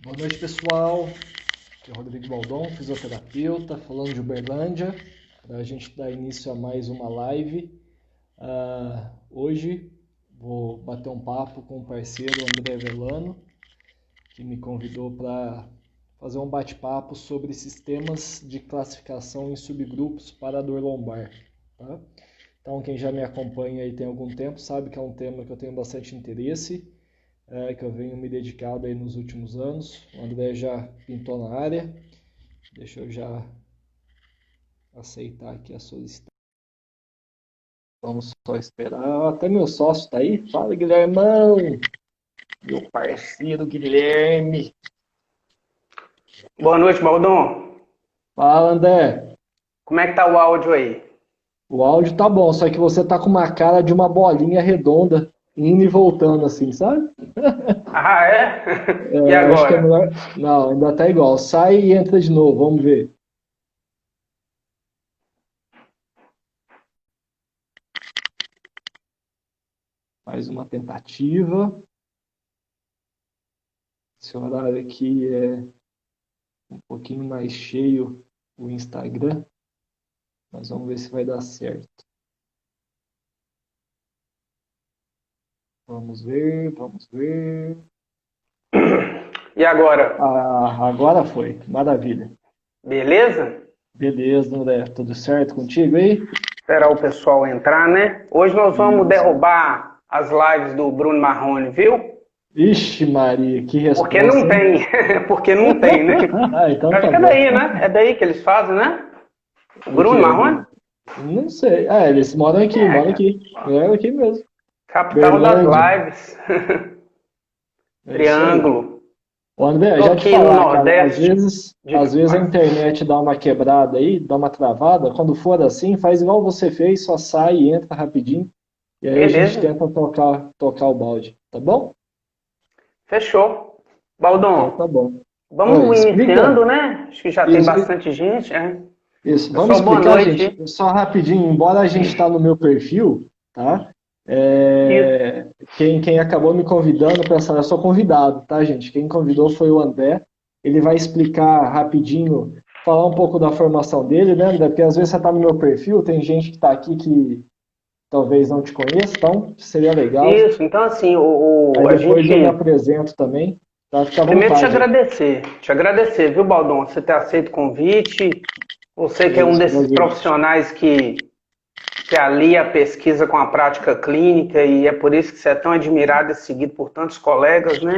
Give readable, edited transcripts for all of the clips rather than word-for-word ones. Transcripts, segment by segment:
Boa noite, pessoal. Aqui é o Rodrigo Baldon, fisioterapeuta, falando de Uberlândia, para a gente dar início a mais uma live. Hoje vou bater um papo com o parceiro André Velano, que me convidou para fazer um bate-papo sobre sistemas de classificação em subgrupos para a dor lombar. Tá? Então, quem já me acompanha aí tem algum tempo sabe que é um tema que eu tenho bastante interesse, que eu venho me dedicado aí nos últimos anos. O André já pintou na área. Deixa eu já aceitar aqui a solicitação. Vamos só esperar. Até meu sócio está aí. Fala, Guilhermão! Meu parceiro Guilherme. Boa noite, Baldon. Fala, André. Como é que tá o áudio aí? O áudio tá bom, só que você tá com uma cara de uma bolinha redonda, indo e voltando assim, sabe? Ah, é? E Eu acho que é agora? melhor. Não, ainda tá igual. Sai e entra de novo, vamos ver. Mais uma tentativa. Esse horário aqui é um pouquinho mais cheio o Instagram, mas vamos ver se vai dar certo. Vamos ver, vamos ver. E agora? Agora foi, maravilha. Beleza? Beleza, André, tudo certo contigo aí? Esperar o pessoal entrar, né? Hoje nós vamos Isso. derrubar as lives do Bruno Marrone, viu? Ixi, Maria, que Porque resposta, não hein? tem. Porque não tem, né? Então Acho tá que é bom. daí, né? É daí que eles fazem, né? O O Bruno quê? Marrone? Não sei. Eles moram aqui, moram aqui. É aqui mesmo. Capital das Berlândia. lives. É isso aí. Triângulo. Ô, André, Tô já te aqui no falar, cara, às Nordeste. vezes, Diga, às vezes a vai. internet dá uma quebrada aí, dá uma travada. Quando for assim, faz igual você fez, só sai e entra rapidinho. E aí a gente Beleza? tenta tocar o balde, tá bom? Fechou. Então Baldon, tá bom. Oi, vamos explica. iniciando, né? Acho que já tem Isso, bastante gente. isso. Vamos Pessoal, boa explicar, gente, noite. só rapidinho, embora a gente está no meu perfil, tá? Isso. Quem acabou me convidando para essa, eu sou convidado, tá, gente? Quem convidou foi o André. Ele vai explicar rapidinho, falar um pouco da formação dele, né, André? Porque às vezes você está no meu perfil, tem gente que está aqui que talvez não te conheça, então seria legal. Isso. Então, assim, Aí a depois eu me gente. apresento também, tá? Fica à Primeiro te vontade aí. agradecer. Te agradecer, viu, Baldon? Você ter aceito o convite. Você que é um Isso, desses prazer. profissionais que alia a pesquisa com a prática clínica e é por isso que você é tão admirado e seguido por tantos colegas, né?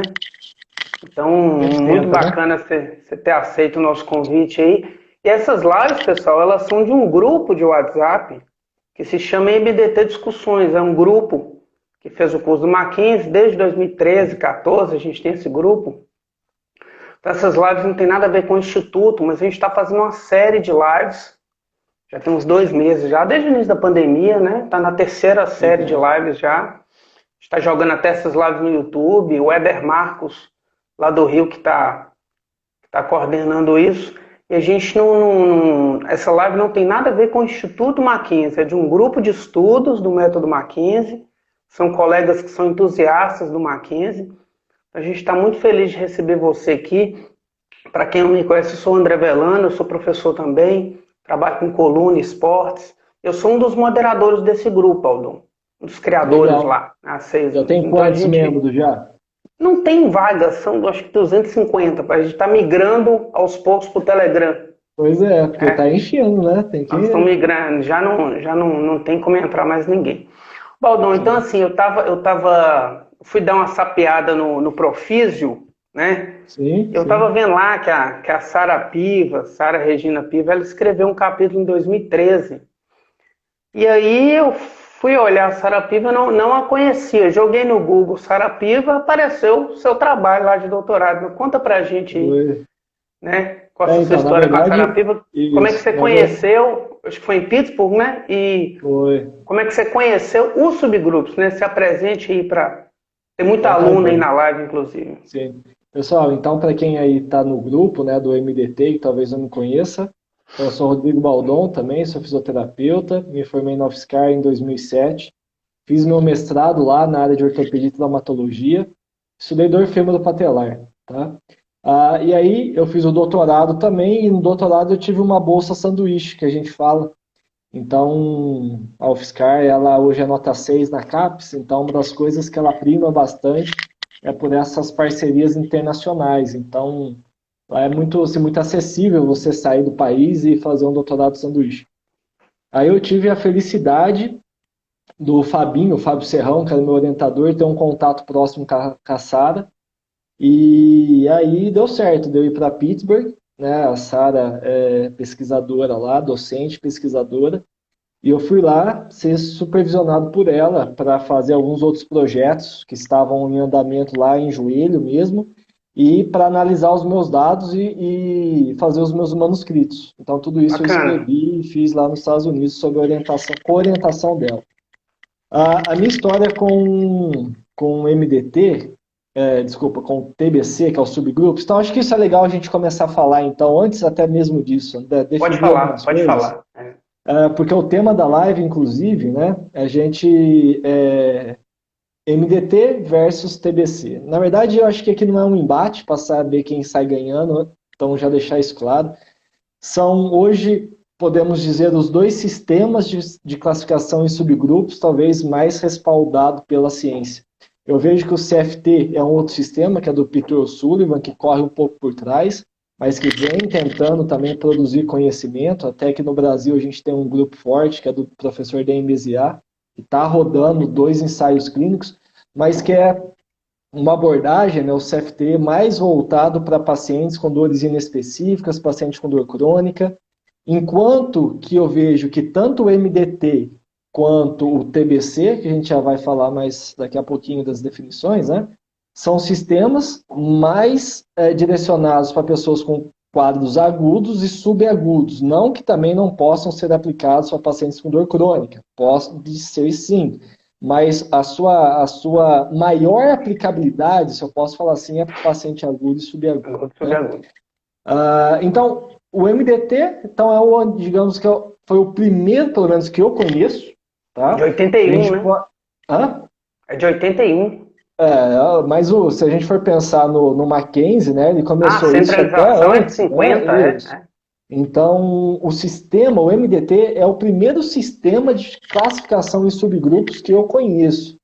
Então, A gente muito tenta, né? bacana você ter aceito o nosso convite aí. E essas lives, pessoal, elas são de um grupo de WhatsApp que se chama MDT Discussões. É um grupo que fez o curso do Mackenzie desde 2013, 14, a gente tem esse grupo. Então, essas lives não tem nada a ver com o Instituto, mas a gente está fazendo uma série de lives, já tem uns 2 meses já, desde o início da pandemia, né? Está na terceira série de Legal. lives já. Está jogando até essas lives no YouTube. O Éder Marcos, lá do Rio, que está coordenando isso. E a gente essa live não tem nada a ver com o Instituto Mackenzie, é de um grupo de estudos do método Mackenzie. São colegas que são entusiastas do Mackenzie. A gente está muito feliz de receber você aqui. Para quem não me conhece, eu sou o André Velano, eu sou professor também, trabalho com coluna e esportes. Eu sou um dos moderadores desse grupo, Aldon, um dos criadores Legal. lá, há 6 Já anos. tem Então a quantos gente membros já? não tem vaga, são acho que 250, a gente está migrando aos poucos para o Telegram. Pois é, porque tá É, enchendo, né? Tem que. nós estamos migrando, já não tem como entrar mais ninguém. Baldão, então Sim, assim, fui dar uma sapeada no Profísio, né? sim, Eu estava sim. vendo lá que a Sara Piva, Sara Regina Piva, ela escreveu um capítulo em 2013. E aí eu fui olhar a Sara Piva, não a conhecia. Joguei no Google Sara Piva, apareceu o seu trabalho lá de doutorado. Conta pra gente aí, Foi. né? Qual é a sua Então, na história com a Sara verdade, Piva? Como é que isso. você conheceu? Acho que foi em Pittsburgh, né? E Foi. como é que você conheceu os subgrupos, né? Se apresente aí para. Tem muita Então tá aluna aí bom. na live, inclusive. Sim. Pessoal, então para quem aí está no grupo, né, do MDT, que talvez não me conheça, então, eu sou Rodrigo Baldon também, sou fisioterapeuta, me formei na UFSCar em 2007, fiz meu mestrado lá na área de ortopedia e traumatologia, estudei dor fêmuro patelar, tá? E aí eu fiz o doutorado também, e no doutorado eu tive uma bolsa sanduíche, que a gente fala. Então, a UFSCar, ela hoje é nota 6 na CAPES, então uma das coisas que ela prima bastante é por essas parcerias internacionais. Então, lá é muito, assim, muito acessível você sair do país e fazer um doutorado sanduíche. Aí eu tive a felicidade do Fabinho, o Fábio Serrão, que era meu orientador, ter um contato próximo com a Sara. E aí deu certo, deu ir para Pittsburgh, né? A Sara é pesquisadora lá, docente, pesquisadora. E eu fui lá ser supervisionado por ela para fazer alguns outros projetos que estavam em andamento lá em Joelho mesmo, e para analisar os meus dados e fazer os meus manuscritos. Então, tudo isso eu Bacana. escrevi e fiz lá nos Estados Unidos sob orientação, com orientação dela. A minha história com o MDT, desculpa, com o TBC, que é o subgrupo, então acho que isso é legal a gente começar a falar, então, antes até mesmo disso, né, Pode definir falar, algumas pode coisas. falar. Porque o tema da live, inclusive, né, a gente MDT versus TBC. Na verdade, eu acho que aqui não é um embate para saber quem sai ganhando, então já deixar isso claro. São hoje, podemos dizer, os dois sistemas de classificação em subgrupos, talvez mais respaldado pela ciência. Eu vejo que o CFT é um outro sistema, que é do Peter O'Sullivan, que corre um pouco por trás, mas que vem tentando também produzir conhecimento, até que no Brasil a gente tem um grupo forte, que é do professor Dan Mesiá, que está rodando 2 ensaios clínicos, mas que é uma abordagem, né, o CFT, mais voltado para pacientes com dores inespecíficas, pacientes com dor crônica, enquanto que eu vejo que tanto o MDT quanto o TBC, que a gente já vai falar mais daqui a pouquinho das definições, né, são sistemas mais direcionados para pessoas com quadros agudos e subagudos, não que também não possam ser aplicados para pacientes com dor crônica, pode ser sim, mas a sua maior aplicabilidade, se eu posso falar assim, é para paciente agudo e subagudo. Né? Então, o MDT, então, é o, digamos que foi o primeiro, pelo menos, que eu conheço. Tá? De 81, né? Hã? É de 81. Mas se a gente for pensar no Mackenzie, né, ele começou isso até centralização é de antes. 50, Né? Então, o sistema, o MDT, é o primeiro sistema de classificação em subgrupos que eu conheço,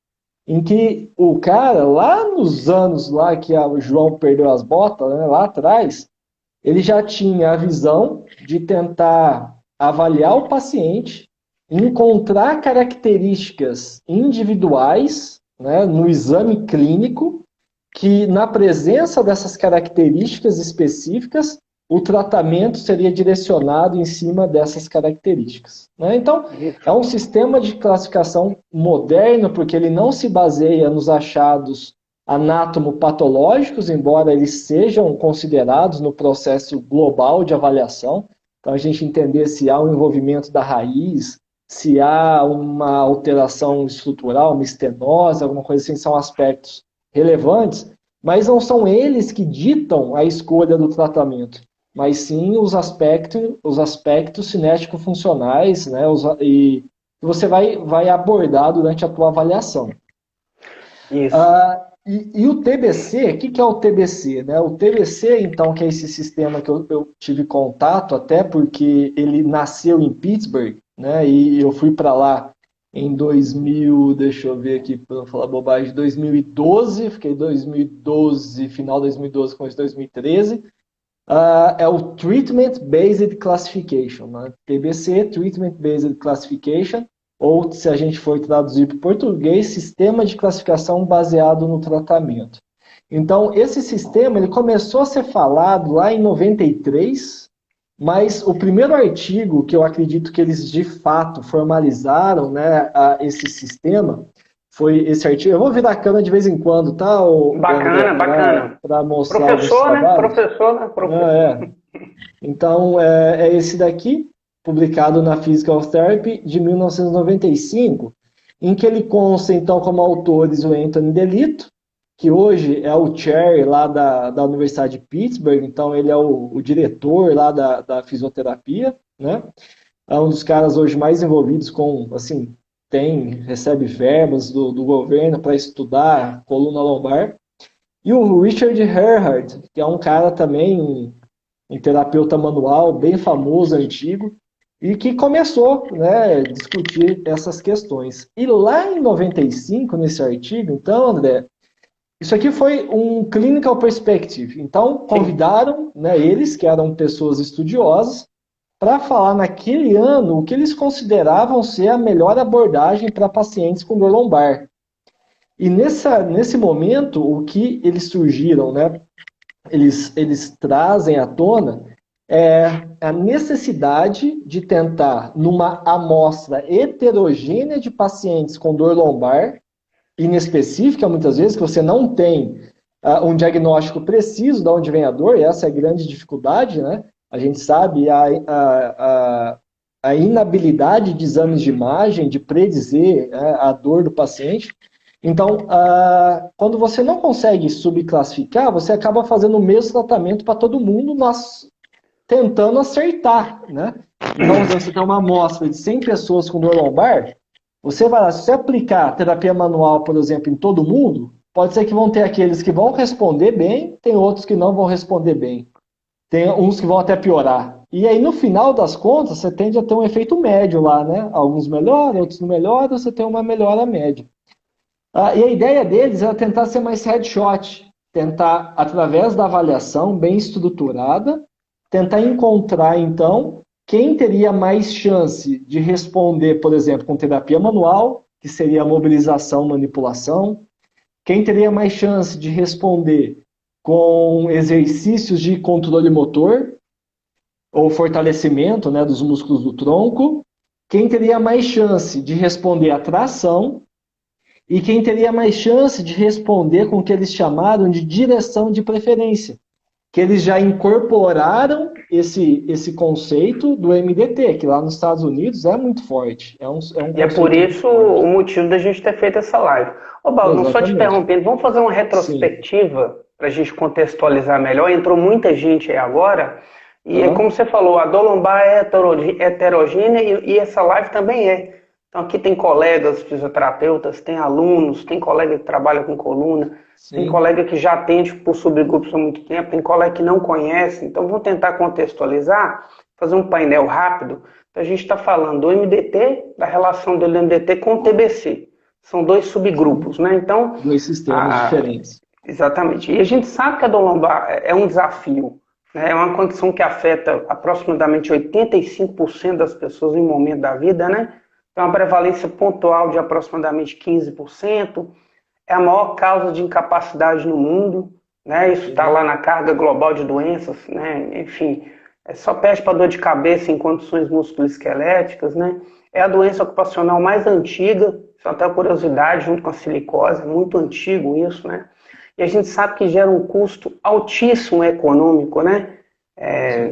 em que o cara, lá nos anos lá que o João perdeu as botas, né, lá atrás, ele já tinha a visão de tentar avaliar o paciente, encontrar características individuais, né, no exame clínico, que na presença dessas características específicas, o tratamento seria direcionado em cima dessas características. Né? Então, é um sistema de classificação moderno, porque ele não se baseia nos achados anatomopatológicos, embora eles sejam considerados no processo global de avaliação. Então, a gente entender se há um envolvimento da raiz, se há uma alteração estrutural, uma estenose, alguma coisa assim, são aspectos relevantes, mas não são eles que ditam a escolha do tratamento, mas sim os aspectos cinético-funcionais, né, e que você vai abordar durante a tua avaliação. Isso. E o TBC, o que é o TBC? Né? O TBC, então, que é esse sistema que eu tive contato, até porque ele nasceu em Pittsburgh, né? E eu fui para lá em 2000, deixa eu ver aqui para não falar bobagem, 2012, fiquei 2012, final de 2012, começo de 2013. É o Treatment Based Classification, né? TBC, Treatment Based Classification, ou se a gente for traduzir para o português, Sistema de Classificação Baseado no Tratamento. Então, esse sistema ele começou a ser falado lá em 93, mas o primeiro artigo que eu acredito que eles de fato formalizaram, né, esse sistema foi esse artigo. Eu vou virar a câmera de vez em quando, tá? Bacana. Para mostrar Professor, alguns trabalhos. Professor, né? Professor. Então, é esse daqui, publicado na Physical Therapy de 1995, em que ele consta, então, como autores o Anthony DeLitto, que hoje é o chair lá da Universidade de Pittsburgh, então ele é o diretor lá da fisioterapia, né? É um dos caras hoje mais envolvidos com, assim, recebe verbas do governo para estudar coluna lombar. E o Richard Herhard, que é um cara também, um terapeuta manual bem famoso, antigo, e que começou, né, a discutir essas questões. E lá em 95, nesse artigo, então, André, isso aqui foi um clinical perspective. Então, convidaram, né, eles, que eram pessoas estudiosas, para falar naquele ano o que eles consideravam ser a melhor abordagem para pacientes com dor lombar. E nesse momento, o que eles surgiram, né, eles trazem à tona a necessidade de tentar, numa amostra heterogênea de pacientes com dor lombar, inespecífica, muitas vezes, que você não tem um diagnóstico preciso de onde vem a dor, e essa é a grande dificuldade, né? A gente sabe a inabilidade de exames de imagem de predizer a dor do paciente. Então, quando você não consegue subclassificar, você acaba fazendo o mesmo tratamento para todo mundo, mas tentando acertar, né? Então, você tem uma amostra de 100 pessoas com dor lombar, você vai lá, se você aplicar terapia manual, por exemplo, em todo mundo, pode ser que vão ter aqueles que vão responder bem, tem outros que não vão responder bem. Tem uns que vão até piorar. E aí, no final das contas, você tende a ter um efeito médio lá, né? Alguns melhoram, outros não melhoram, você tem uma melhora média. E a ideia deles era tentar ser mais headshot, tentar, através da avaliação bem estruturada, tentar encontrar, então, quem teria mais chance de responder, por exemplo, com terapia manual, que seria a mobilização, manipulação, quem teria mais chance de responder com exercícios de controle motor, ou fortalecimento, né, dos músculos do tronco, quem teria mais chance de responder à tração, e quem teria mais chance de responder com o que eles chamaram de direção de preferência, que eles já incorporaram esse conceito do MDT, que lá nos Estados Unidos é muito forte. E é por isso o motivo da gente ter feito essa live. Ô, Paulo, não só te interrompendo, vamos fazer uma retrospectiva para a gente contextualizar melhor. Entrou muita gente aí agora, e é como você falou, a dor lombar é heterogênea e essa live também é. Então aqui tem colegas fisioterapeutas, tem alunos, tem colega que trabalha com coluna, tem colega que já atende por subgrupos há muito tempo, tem colega que não conhece. Então vamos tentar contextualizar, fazer um painel rápido. Então, a gente está falando do MDT, da relação do MDT com o TBC. São dois subgrupos, né? Então, dois sistemas diferentes. Exatamente. E a gente sabe que a dor lombar é um desafio, né? É uma condição que afeta aproximadamente 85% das pessoas em um momento da vida, né? Tem uma prevalência pontual de aproximadamente 15%. É a maior causa de incapacidade no mundo, né? Isso está lá na carga global de doenças, né? Enfim, só perde para dor de cabeça em condições musculoesqueléticas, né? É a doença ocupacional mais antiga, só até curiosidade, junto com a silicose, é muito antigo isso, né? E a gente sabe que gera um custo altíssimo econômico, né?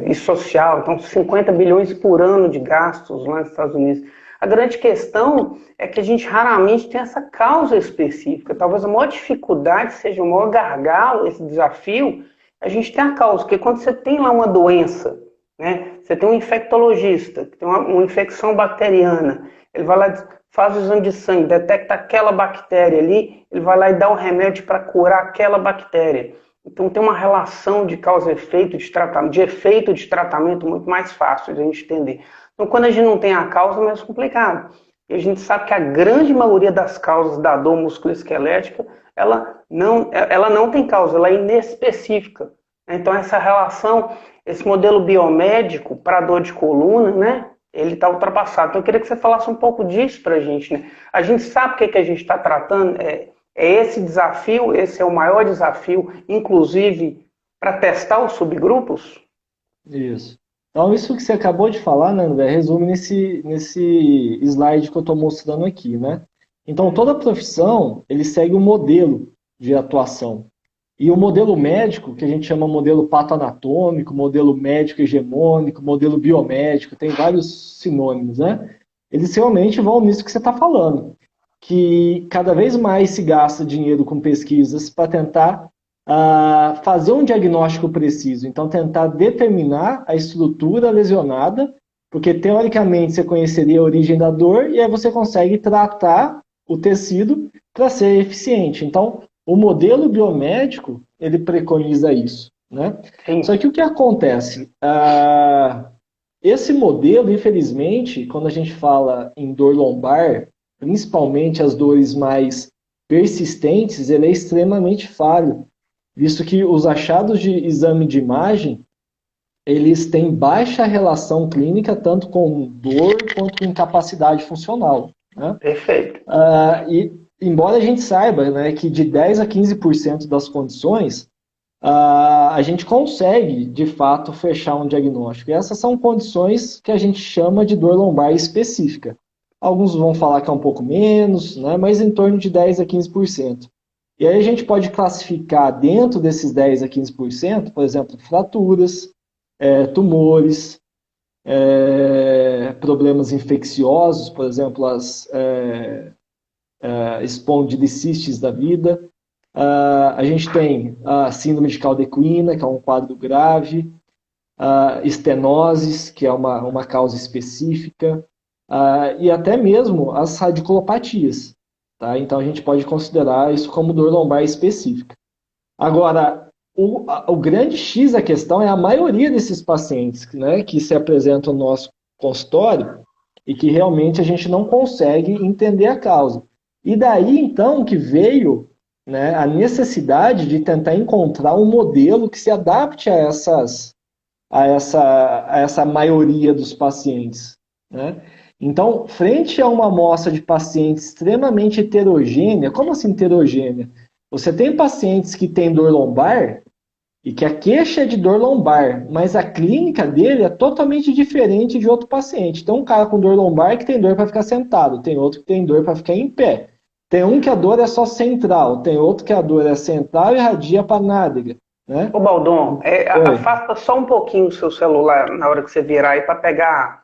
E social, então 50 bilhões por ano de gastos lá nos Estados Unidos. A grande questão é que a gente raramente tem essa causa específica. Talvez a maior dificuldade seja o maior gargalo, esse desafio, a gente tem a causa. Porque quando você tem lá uma doença, né, você tem um infectologista, que tem uma infecção bacteriana, ele vai lá, faz o exame de sangue, detecta aquela bactéria ali, ele vai lá e dá o remédio para curar aquela bactéria. Então tem uma relação de causa-efeito, de efeito de tratamento muito mais fácil de a gente entender. Então, quando a gente não tem a causa, é mais complicado. E a gente sabe que a grande maioria das causas da dor musculoesquelética, ela não tem causa, ela é inespecífica. Então, essa relação, esse modelo biomédico para dor de coluna, né, ele está ultrapassado. Então, eu queria que você falasse um pouco disso para a gente, né? A gente sabe o que a gente está tratando, é esse desafio, esse é o maior desafio, inclusive, para testar os subgrupos? Isso. Então, isso que você acabou de falar, né, André, resume nesse slide que eu estou mostrando aqui, né? Então, toda profissão, ele segue um modelo de atuação. E o modelo médico, que a gente chama modelo patoanatômico, modelo médico hegemônico, modelo biomédico, tem vários sinônimos, né? Eles realmente vão nisso que você está falando, que cada vez mais se gasta dinheiro com pesquisas para tentar fazer um diagnóstico preciso, então tentar determinar a estrutura lesionada, porque teoricamente você conheceria a origem da dor e aí você consegue tratar o tecido para ser eficiente. Então, O modelo biomédico, ele preconiza isso, né? Sim. Só que o que acontece? Esse modelo, infelizmente, quando a gente fala em dor lombar, principalmente as dores mais persistentes, ele é extremamente falho, visto que os achados de exame de imagem, eles têm baixa relação clínica, tanto com dor quanto com incapacidade funcional, né? Perfeito. E embora a gente saiba, né, que de 10 a 15% das condições, a gente consegue, de fato, fechar um diagnóstico. E essas são condições que a gente chama de dor lombar específica. Alguns vão falar que é um pouco menos, né, mas em torno de 10 a 15%. E aí a gente pode classificar dentro desses 10 a 15%, por exemplo, fraturas, tumores, problemas infecciosos, por exemplo, as espondilocistes da vida. A gente tem a síndrome de caldequina, que é um quadro grave, estenoses, que é uma causa específica, e até mesmo as radiculopatias. Tá? Então a gente pode considerar isso como dor lombar específica. Agora, o grande X da questão é a maioria desses pacientes, né, que se apresentam no nosso consultório e que realmente a gente não consegue entender a causa. E daí, então, que veio, né, a necessidade de tentar encontrar um modelo que se adapte a essa maioria dos pacientes, né? Então, frente a uma amostra de pacientes extremamente heterogênea, como assim heterogênea? Você tem pacientes que têm dor lombar e que a queixa é de dor lombar, mas a clínica dele é totalmente diferente de outro paciente. Tem um cara com dor lombar que tem dor para ficar sentado, tem outro que tem dor para ficar em pé. Tem um que a dor é só central, tem outro que a dor é central e radia para a nádega, né? Ô, Baldon, afasta só um pouquinho o seu celular na hora que você virar aí para pegar,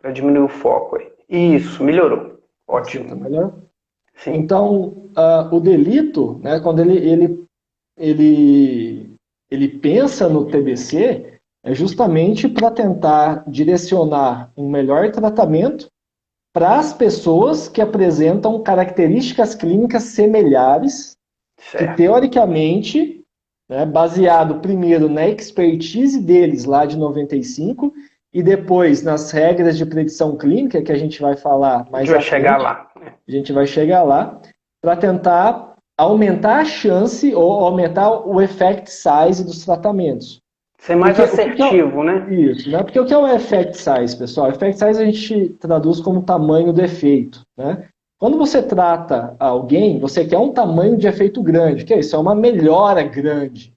para diminuir o foco aí. Isso, melhorou. Ótimo. Tá melhor? Sim. Então, o delito, né, quando ele pensa no TBC, é justamente para tentar direcionar um melhor tratamento para as pessoas que apresentam características clínicas semelhantes, que Certo. teoricamente, né, baseado primeiro na expertise deles lá de 95 e depois nas regras de predição clínica, que a gente vai falar mais à frente, a gente vai chegar lá, para tentar aumentar a chance ou aumentar o effect size dos tratamentos. Ser mais assertivo, né? Isso, né? Porque o que é o effect size, pessoal? O effect size a gente traduz como tamanho do efeito, né? Quando você trata alguém, você quer um tamanho de efeito grande, que é isso? É uma melhora grande.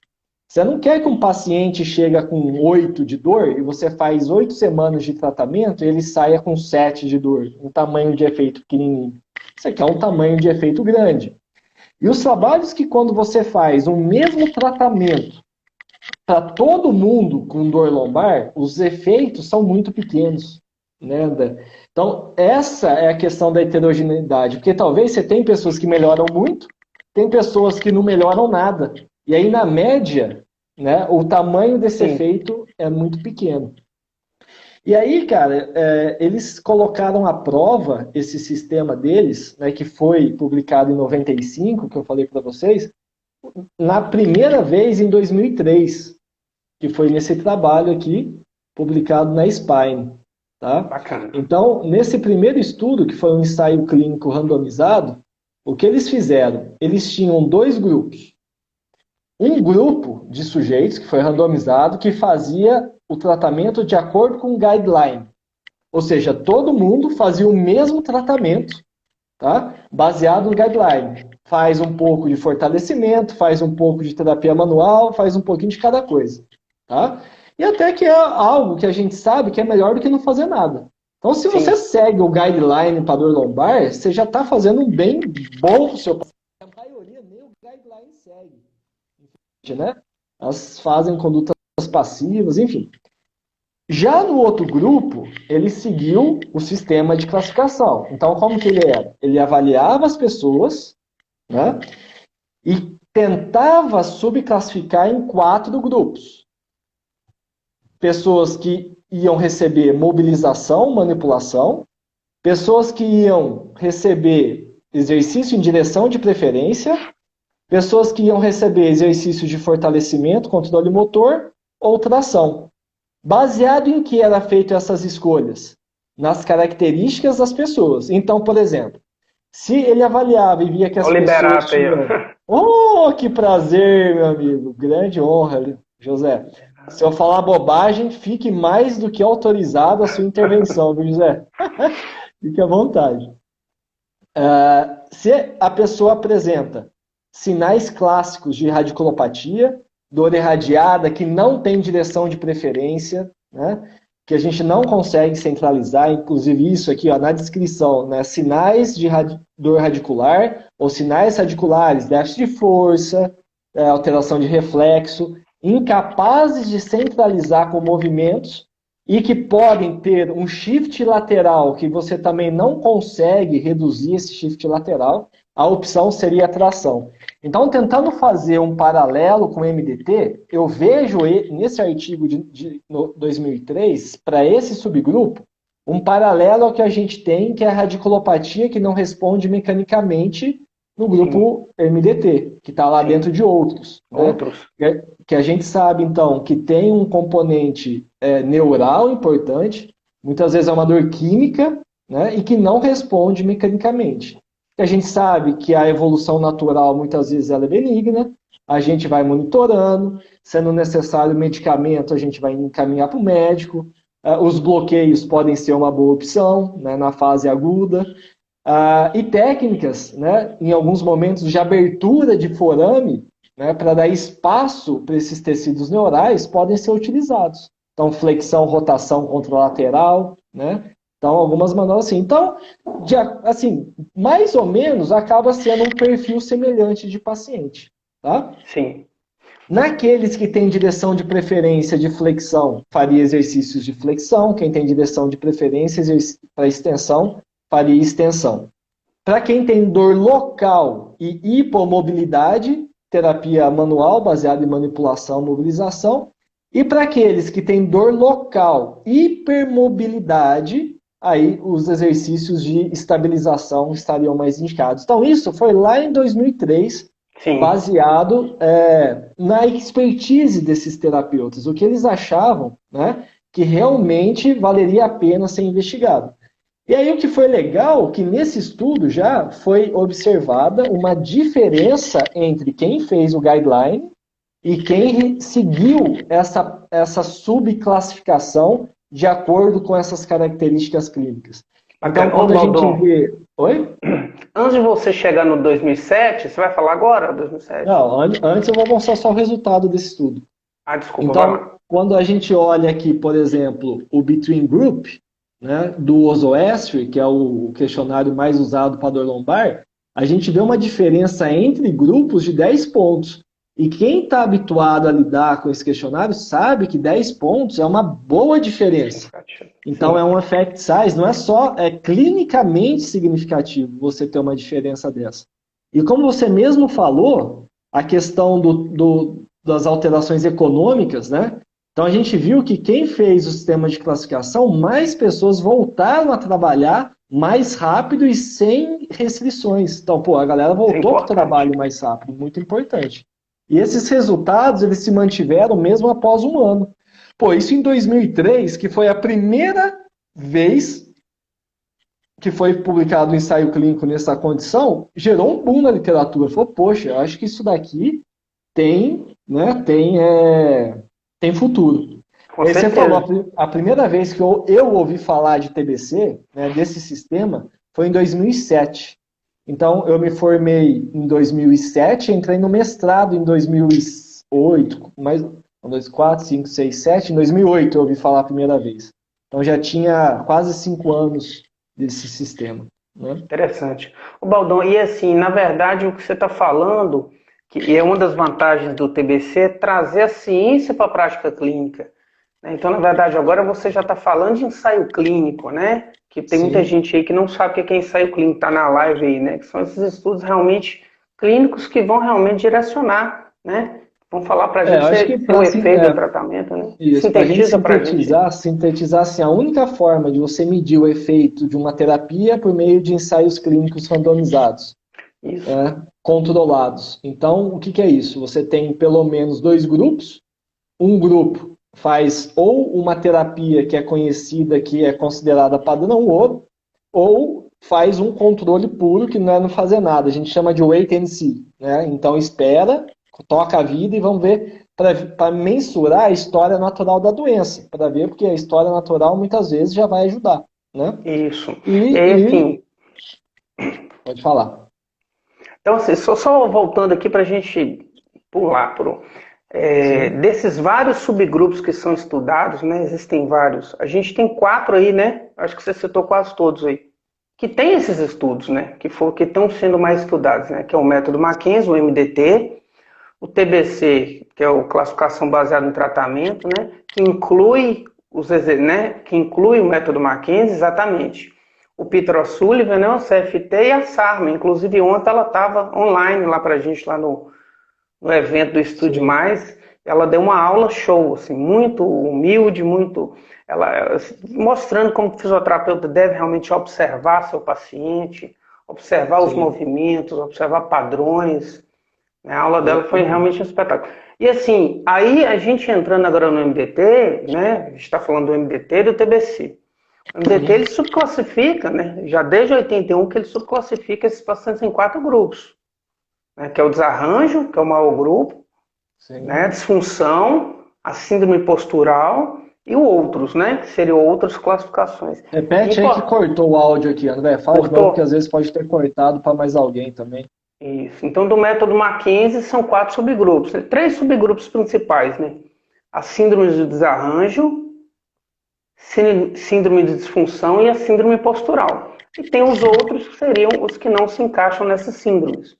Você não quer que um paciente chegue com 8 de dor e você faz 8 semanas de tratamento e ele saia com 7 de dor, um tamanho de efeito pequenininho. Você quer um tamanho de efeito grande. E os trabalhos que quando você faz o mesmo tratamento para todo mundo com dor lombar, os efeitos são muito pequenos, né? Então, essa é a questão da heterogeneidade, porque talvez você tem pessoas que melhoram muito, tem pessoas que não melhoram nada. E aí, na média, né, o tamanho desse efeito é muito pequeno. E aí, cara, eles colocaram à prova esse sistema deles, né, que foi publicado em 95, que eu falei para vocês, na primeira vez em 2003, que foi nesse trabalho aqui, publicado na Spine. Tá? Bacana. Então, nesse primeiro estudo, que foi um ensaio clínico randomizado, o que eles fizeram? Eles tinham 2 grupos. Um grupo de sujeitos, que foi randomizado, que fazia o tratamento de acordo com o guideline. Ou seja, todo mundo fazia o mesmo tratamento, tá? Baseado no guideline. Faz um pouco de fortalecimento, faz um pouco de terapia manual, faz um pouquinho de cada coisa. Tá? E até que é algo que a gente sabe que é melhor do que não fazer nada. Então, se você segue o guideline para dor lombar, você já está fazendo um bem bom para o seu paciente. A maioria nem o guideline segue. Né? Elas fazem condutas passivas, enfim. Já no outro grupo, ele seguiu o sistema de classificação. Então, como que ele era? Ele avaliava as pessoas, né, e tentava subclassificar em 4 grupos. Pessoas que iam receber mobilização, manipulação, pessoas que iam receber exercício em direção de preferência Pessoas que iam receber exercícios de fortalecimento, controle motor ou tração. Baseado em que era feito essas escolhas? Nas características das pessoas. Então, por exemplo, se ele avaliava e via que as Olha o pessoas Liberato aí, tinham... ó. Oh, que prazer, meu amigo. Grande honra, José. Se eu falar bobagem, fique mais do que autorizado a sua intervenção, viu, José? Fique à vontade. Se a pessoa apresenta sinais clássicos de radiculopatia, dor irradiada que não tem direção de preferência, né, que a gente não consegue centralizar, inclusive isso aqui ó, na descrição, né, sinais de dor radicular ou sinais radiculares, déficit de força, alteração de reflexo, incapazes de centralizar com movimentos e que podem ter um shift lateral que você também não consegue reduzir esse shift lateral, a opção seria a tração. Então, tentando fazer um paralelo com o MDT, eu vejo nesse artigo de 2003, para esse subgrupo, um paralelo ao que a gente tem, que é a radiculopatia que não responde mecanicamente no grupo MDT, que está lá dentro de outros. Outros. Né? Que a gente sabe, então, que tem um componente neural importante, muitas vezes é uma dor química, né, e que não responde mecanicamente. A gente sabe que a evolução natural, muitas vezes, ela é benigna, a gente vai monitorando, sendo necessário medicamento, a gente vai encaminhar para o médico, os bloqueios podem ser uma boa opção, né, na fase aguda, e técnicas, né, em alguns momentos de abertura de forame, né, para dar espaço para esses tecidos neurais, podem ser utilizados. Então, flexão, rotação contralateral, né? Então, algumas manobras assim. Então, assim, mais ou menos, acaba sendo um perfil semelhante de paciente, tá? Sim. Naqueles que têm direção de preferência de flexão, faria exercícios de flexão. Quem tem direção de preferência para extensão, faria extensão. Para quem tem dor local e hipomobilidade, terapia manual baseada em manipulação e mobilização. E para aqueles que têm dor local, hipermobilidade, aí os exercícios de estabilização estariam mais indicados. Então isso foi lá em 2003, Sim. baseado na expertise desses terapeutas, o que eles achavam, né, que realmente valeria a pena ser investigado. E aí o que foi legal, que nesse estudo já foi observada uma diferença entre quem fez o guideline e quem seguiu essa subclassificação de acordo com essas características clínicas. Então, quando a gente vê... Oi? Antes de você chegar no 2007, você vai falar agora, 2007? Não, antes eu vou mostrar só o resultado desse estudo. Desculpa. Então, quando a gente olha aqui, por exemplo, o Between Group, né, do Ozoestri, que é o questionário mais usado para dor lombar, a gente vê uma diferença entre grupos de 10 pontos. E quem está habituado a lidar com esse questionário sabe que 10 pontos é uma boa diferença. Então, é um effect size, não é só clinicamente significativo você ter uma diferença dessa. E como você mesmo falou, a questão das alterações econômicas, né? Então, a gente viu que quem fez o sistema de classificação, mais pessoas voltaram a trabalhar mais rápido e sem restrições. Então, a galera voltou para o trabalho mais rápido, muito importante. E esses resultados, eles se mantiveram mesmo após um ano. Isso em 2003, que foi a primeira vez que foi publicado um ensaio clínico nessa condição, gerou um boom na literatura. Falou, poxa, eu acho que isso daqui tem futuro. Aí você falou, a primeira vez que eu ouvi falar de TBC, né, desse sistema, foi em 2007. Então, eu me formei em 2007, entrei no mestrado em 2008, mais 2, 4, 5, 6, 7, em 2008 eu ouvi falar a primeira vez. Então, já tinha quase 5 anos desse sistema. Né? Interessante. Baldão, e assim, na verdade, o que você está falando, que é uma das vantagens do TBC, é trazer a ciência para a prática clínica. Né? Então, na verdade, agora você já está falando de ensaio clínico, né? Que tem muita gente aí que não sabe o que é ensaio clínico, está na live aí, né? Que são esses estudos realmente clínicos que vão realmente direcionar, né? Vão falar para a gente o efeito do tratamento, né? Isso, para a gente sintetizar assim, a única forma de você medir o efeito de uma terapia é por meio de ensaios clínicos randomizados. Isso. controlados. Então, o que é isso? Você tem pelo menos 2 grupos. Um grupo faz ou uma terapia que é conhecida, que é considerada padrão ouro, ou faz um controle puro, que não é não fazer nada. A gente chama de wait and see, né? Então, espera, toca a vida e vamos ver, para mensurar a história natural da doença, para ver, porque a história natural muitas vezes já vai ajudar, né? Isso. E aí, E assim, pode falar. então, assim, só voltando aqui para a gente pular, Sim. desses vários subgrupos que são estudados, né? Existem vários. A gente tem 4 aí, né? Acho que você citou quase todos aí. Que tem esses estudos, né? Que estão sendo mais estudados, né? Que é o método Mackenzie, o MDT, o TBC, que é o classificação baseada em tratamento, né? Que inclui né? Que inclui o método Mackenzie, exatamente. O Peter O'Sullivan, né? O CFT e a Sarma. Inclusive ontem ela estava online lá para a gente lá no evento do Estude Sim. Mais. Ela deu uma aula show, assim, muito humilde, muito ela mostrando como o fisioterapeuta deve realmente observar seu paciente, observar os Sim. movimentos, observar padrões. A aula dela foi Perfeito. realmente um espetáculo. E assim, aí a gente entrando agora no MDT, né? A gente está falando do MDT e do TBC. O MDT Uhum. ele subclassifica, né? Já desde 81 que ele subclassifica esses pacientes em 4 grupos, né? Que é o desarranjo, que é o maior grupo, né? A Sim. disfunção, a síndrome postural e o outros, né? Que seriam outras classificações. E Repete aí que cortou o áudio aqui, André. Fala de novo, porque cortou? às vezes pode ter cortado para mais alguém também. Isso. Então, do método Mackenzie são 4 subgrupos, né? 3 subgrupos principais, né? A síndrome de desarranjo, síndrome de disfunção e a síndrome postural. E tem os outros que seriam os que não se encaixam nessas síndromes.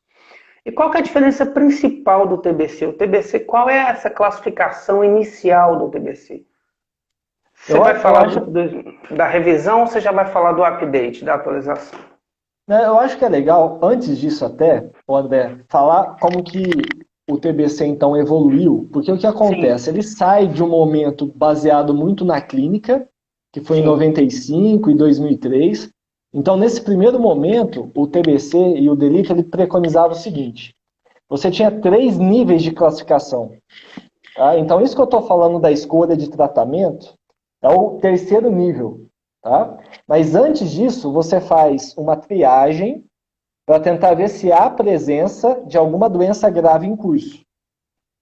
E qual que é a diferença principal do TBC? O TBC, qual é essa classificação inicial do TBC? Você Eu, vai eu falar acho, da revisão ou você já vai falar do update, da atualização? né, eu acho que é legal, antes disso até, o André, falar como que o TBC então evoluiu, porque o que Sim, acontece? Ele sai de um momento baseado muito na clínica, que foi em sim, 95 e 2003. Então, nesse primeiro momento, o TBC e o DELIT ele preconizava o seguinte: você tinha 3 níveis de classificação. Tá? Então, isso que eu estou falando da escolha de tratamento é o terceiro nível. Tá? Mas antes disso, você faz uma triagem para tentar ver se há presença de alguma doença grave em curso.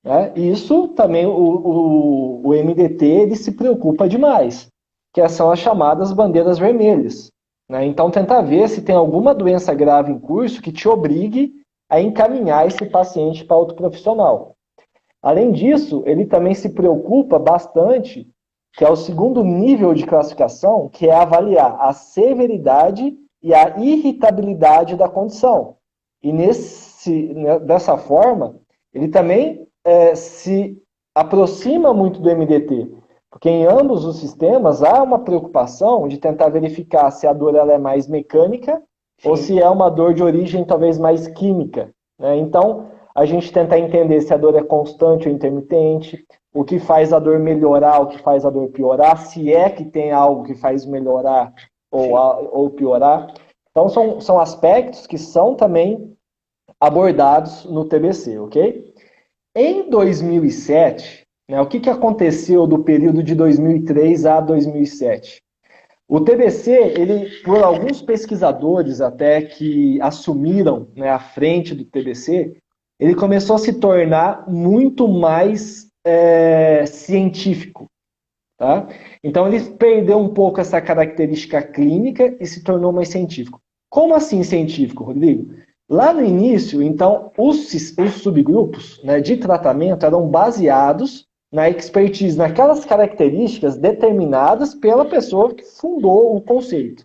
Né? E isso também o MDT ele se preocupa demais, que são as chamadas bandeiras vermelhas. Né? Então, tentar ver se tem alguma doença grave em curso que te obrigue a encaminhar esse paciente para outro profissional. Além disso, ele também se preocupa bastante, que é o segundo nível de classificação, que é avaliar a severidade e a irritabilidade da condição. E dessa forma, ele também se aproxima muito do MDT, porque em ambos os sistemas há uma preocupação de tentar verificar se a dor ela é mais mecânica ou sim, se é uma dor de origem talvez mais química. Né? Então, a gente tentar entender se a dor é constante ou intermitente, o que faz a dor melhorar, o que faz a dor piorar, se é que tem algo que faz melhorar sim. ou piorar. Então, são aspectos que são também abordados no TBC, ok? Em 2007, né, o que aconteceu do período de 2003 a 2007? O TBC, ele, por alguns pesquisadores até que assumiram, né, a frente do TBC, ele começou a se tornar muito mais científico. Tá? Então ele perdeu um pouco essa característica clínica e se tornou mais científico. Como assim científico, Rodrigo? Lá no início, então, os subgrupos, né, de tratamento eram baseados na expertise, naquelas características determinadas pela pessoa que fundou o conceito.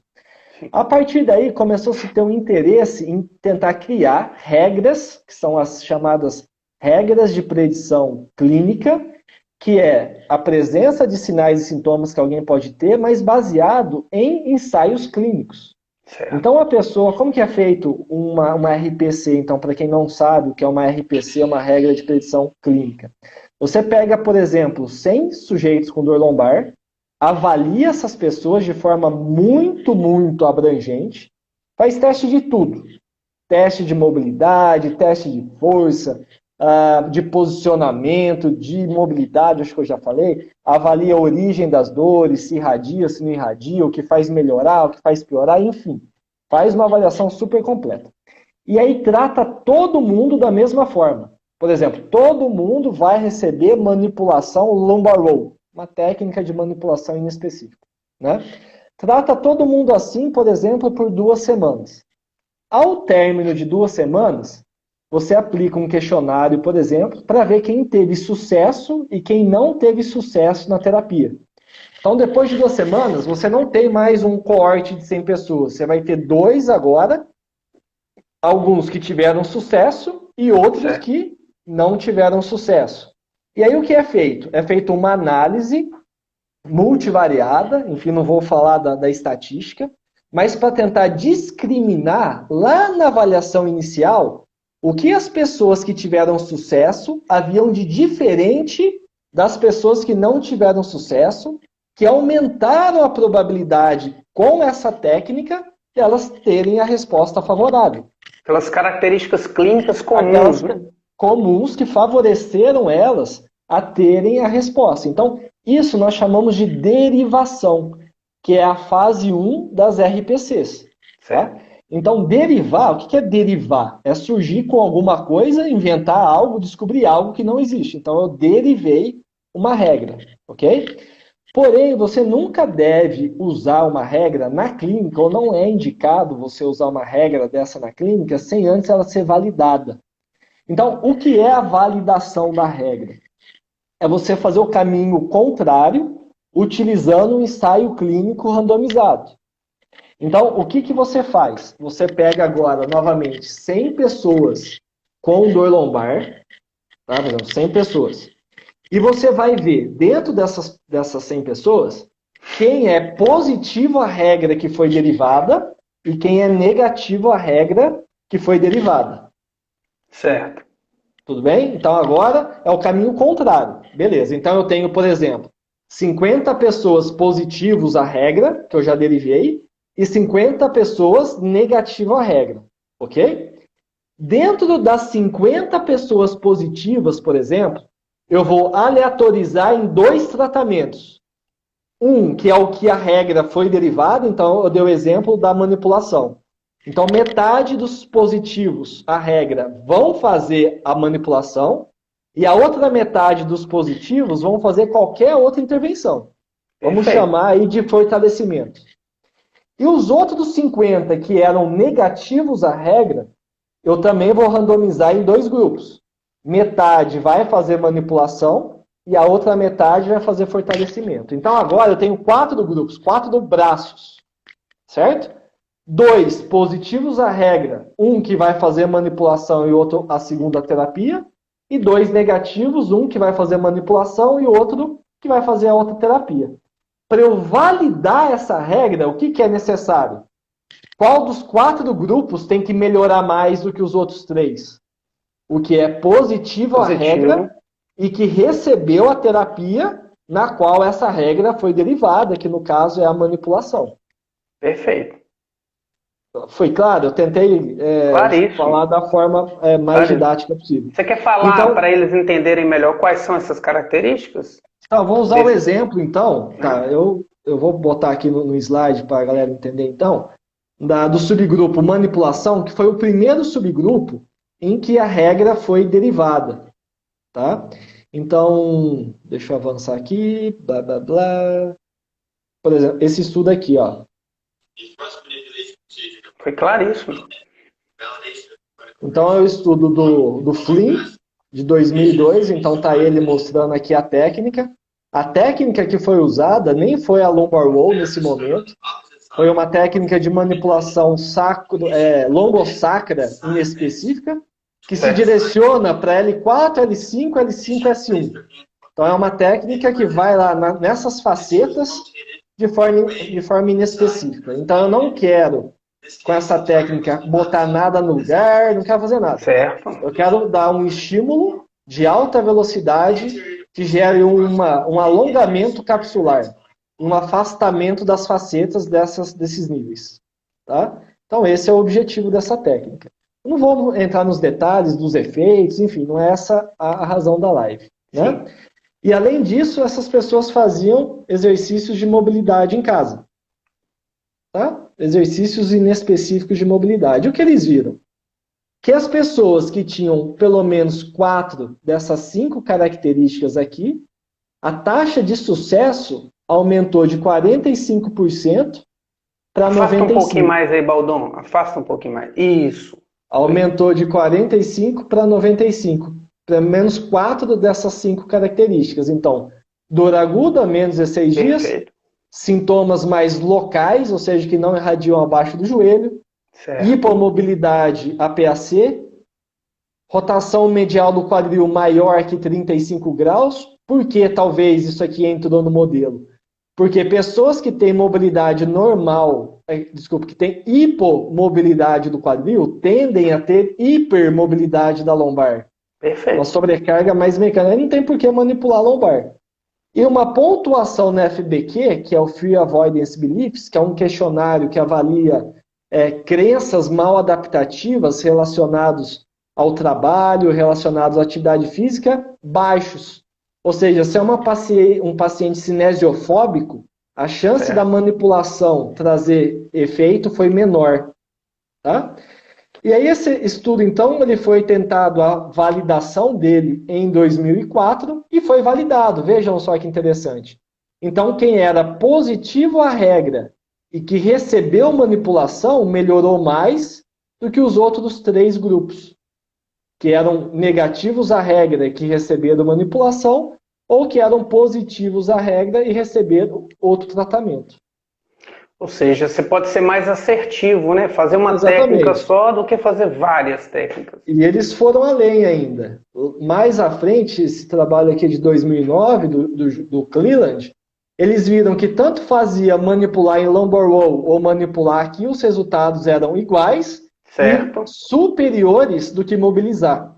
A partir daí, começou a se ter um interesse em tentar criar regras, que são as chamadas regras de predição clínica, que é a presença de sinais e sintomas que alguém pode ter, mas baseado em ensaios clínicos. Certo. Então, a pessoa, como que é feito uma RPC? Então, para quem não sabe o que é uma RPC, é uma regra de predição clínica. Você pega, por exemplo, 100 sujeitos com dor lombar, avalia essas pessoas de forma muito, muito abrangente, faz teste de tudo. teste de mobilidade, teste de força, de posicionamento, de mobilidade, acho que eu já falei, avalia a origem das dores, se irradia, se não irradia, o que faz melhorar, o que faz piorar, enfim. Faz uma avaliação super completa. E aí trata todo mundo da mesma forma. Por exemplo, todo mundo vai receber manipulação lumbar roll, uma técnica de manipulação inespecífica, né? Trata todo mundo assim, por exemplo, por 2 semanas. Ao término de 2 semanas, você aplica um questionário, por exemplo, para ver quem teve sucesso e quem não teve sucesso na terapia. Então, depois de 2 semanas, você não tem mais um coorte de 100 pessoas. Você vai ter 2 agora, alguns que tiveram sucesso e outros que não tiveram sucesso. E aí o que é feito? É feita uma análise multivariada, enfim, não vou falar da estatística, mas para tentar discriminar lá na avaliação inicial o que as pessoas que tiveram sucesso haviam de diferente das pessoas que não tiveram sucesso, que aumentaram a probabilidade com essa técnica de elas terem a resposta favorável. Pelas características clínicas comuns, né? Comuns que favoreceram elas a terem a resposta. Então, isso nós chamamos de derivação, que é a fase 1 das RPCs. Tá? Então, derivar, o que é derivar? É surgir com alguma coisa, inventar algo, descobrir algo que não existe. Então, eu derivei uma regra, ok? Porém, você nunca deve usar uma regra na clínica, ou não é indicado você usar uma regra dessa na clínica, sem antes ela ser validada. Então, o que é a validação da regra? É você fazer o caminho contrário, utilizando um ensaio clínico randomizado. Então, o que você faz? Você pega agora, novamente, 100 pessoas com dor lombar, tá? Por exemplo, 100 pessoas. E você vai ver, dentro dessas 100 pessoas, quem é positivo à regra que foi derivada e quem é negativo à regra que foi derivada. Certo. Tudo bem? Então agora é o caminho contrário. Beleza. Então eu tenho, por exemplo, 50 pessoas positivos à regra, que eu já derivei, e 50 pessoas negativo à regra. Ok? Dentro das 50 pessoas positivas, por exemplo, eu vou aleatorizar em 2 tratamentos. Um, que é o que a regra foi derivada, então eu dei o exemplo da manipulação. Então, metade dos positivos, a regra, vão fazer a manipulação e a outra metade dos positivos vão fazer qualquer outra intervenção. Vamos chamar aí de fortalecimento. E os outros 50 que eram negativos à regra, eu também vou randomizar em 2 grupos. Metade vai fazer manipulação e a outra metade vai fazer fortalecimento. Então, agora eu tenho 4 grupos, 4 braços, certo? 2 positivos à regra, um que vai fazer manipulação e outro a segunda terapia, e 2 negativos, um que vai fazer manipulação e outro que vai fazer a outra terapia. Para eu validar essa regra, o que é necessário? Qual dos 4 grupos tem que melhorar mais do que os outros 3? O que é positivo à regra e que recebeu a terapia na qual essa regra foi derivada, que no caso é a manipulação. Perfeito. Foi claro? Eu tentei falar da forma mais didática possível. Você quer falar então, para eles entenderem melhor quais são essas características? Tá, vou usar o exemplo, então. Tá, eu vou botar aqui no slide para a galera entender, então, do subgrupo manipulação, que foi o primeiro subgrupo em que a regra foi derivada. Tá? Então, deixa eu avançar aqui. Blá, blá, blá. Por exemplo, esse estudo aqui, ó. Foi claríssimo. Então é o estudo do Flynn, de 2002, então tá ele mostrando aqui a técnica. A técnica que foi usada nem foi a lumbar roll nesse momento, foi uma técnica de manipulação lombosacra inespecífica, que se direciona para L4, L5, L5, S1. Então é uma técnica que vai lá nessas facetas de forma inespecífica. Então eu não quero, com essa técnica, botar nada no lugar, não quero fazer nada. Certo. Eu quero dar um estímulo de alta velocidade que gere um alongamento capsular, um afastamento das facetas desses níveis. Tá? Então esse é o objetivo dessa técnica. Eu não vou entrar nos detalhes dos efeitos, enfim, não é essa a razão da live, né? E além disso, essas pessoas faziam exercícios de mobilidade em casa, tá? Exercícios inespecíficos de mobilidade. O que eles viram? Que as pessoas que tinham pelo menos 4 dessas 5 características aqui, a taxa de sucesso aumentou de 45% para 95%. Afasta um pouquinho mais aí, Baldon. Afasta um pouquinho mais. Isso. Aumentou de 45 para 95. Pelo menos 4 dessas 5 características. Então, dor aguda, menos 16 dias. Sintomas mais locais, ou seja, que não irradiam abaixo do joelho. Certo. Hipomobilidade APAC. Rotação medial do quadril maior que 35 graus. Por que talvez isso aqui entrou no modelo? Porque pessoas que têm mobilidade normal, que têm hipomobilidade do quadril, tendem a ter hipermobilidade da lombar. Perfeito. Uma sobrecarga mais mecânica. Não tem por que manipular a lombar. E uma pontuação na FBQ, que é o Fear Avoidance Beliefs, que é um questionário que avalia crenças mal adaptativas relacionadas ao trabalho, relacionados à atividade física, baixos. Ou seja, se é um paciente cinesiofóbico, a chance da manipulação trazer efeito foi menor. Tá? E aí esse estudo, então, ele foi tentado a validação dele em 2004 e foi validado. Vejam só que interessante. Então, quem era positivo à regra e que recebeu manipulação melhorou mais do que os outros 3 grupos, que eram negativos à regra e que receberam manipulação, ou que eram positivos à regra e receberam outro tratamento. Ou seja, você pode ser mais assertivo, né? Fazer uma técnica só do que fazer várias técnicas. E eles foram além ainda. Mais à frente, esse trabalho aqui de 2009, do Cleland, eles viram que tanto fazia manipular em lumbar roll ou manipular aqui, os resultados eram iguais, certo, e superiores do que mobilizar.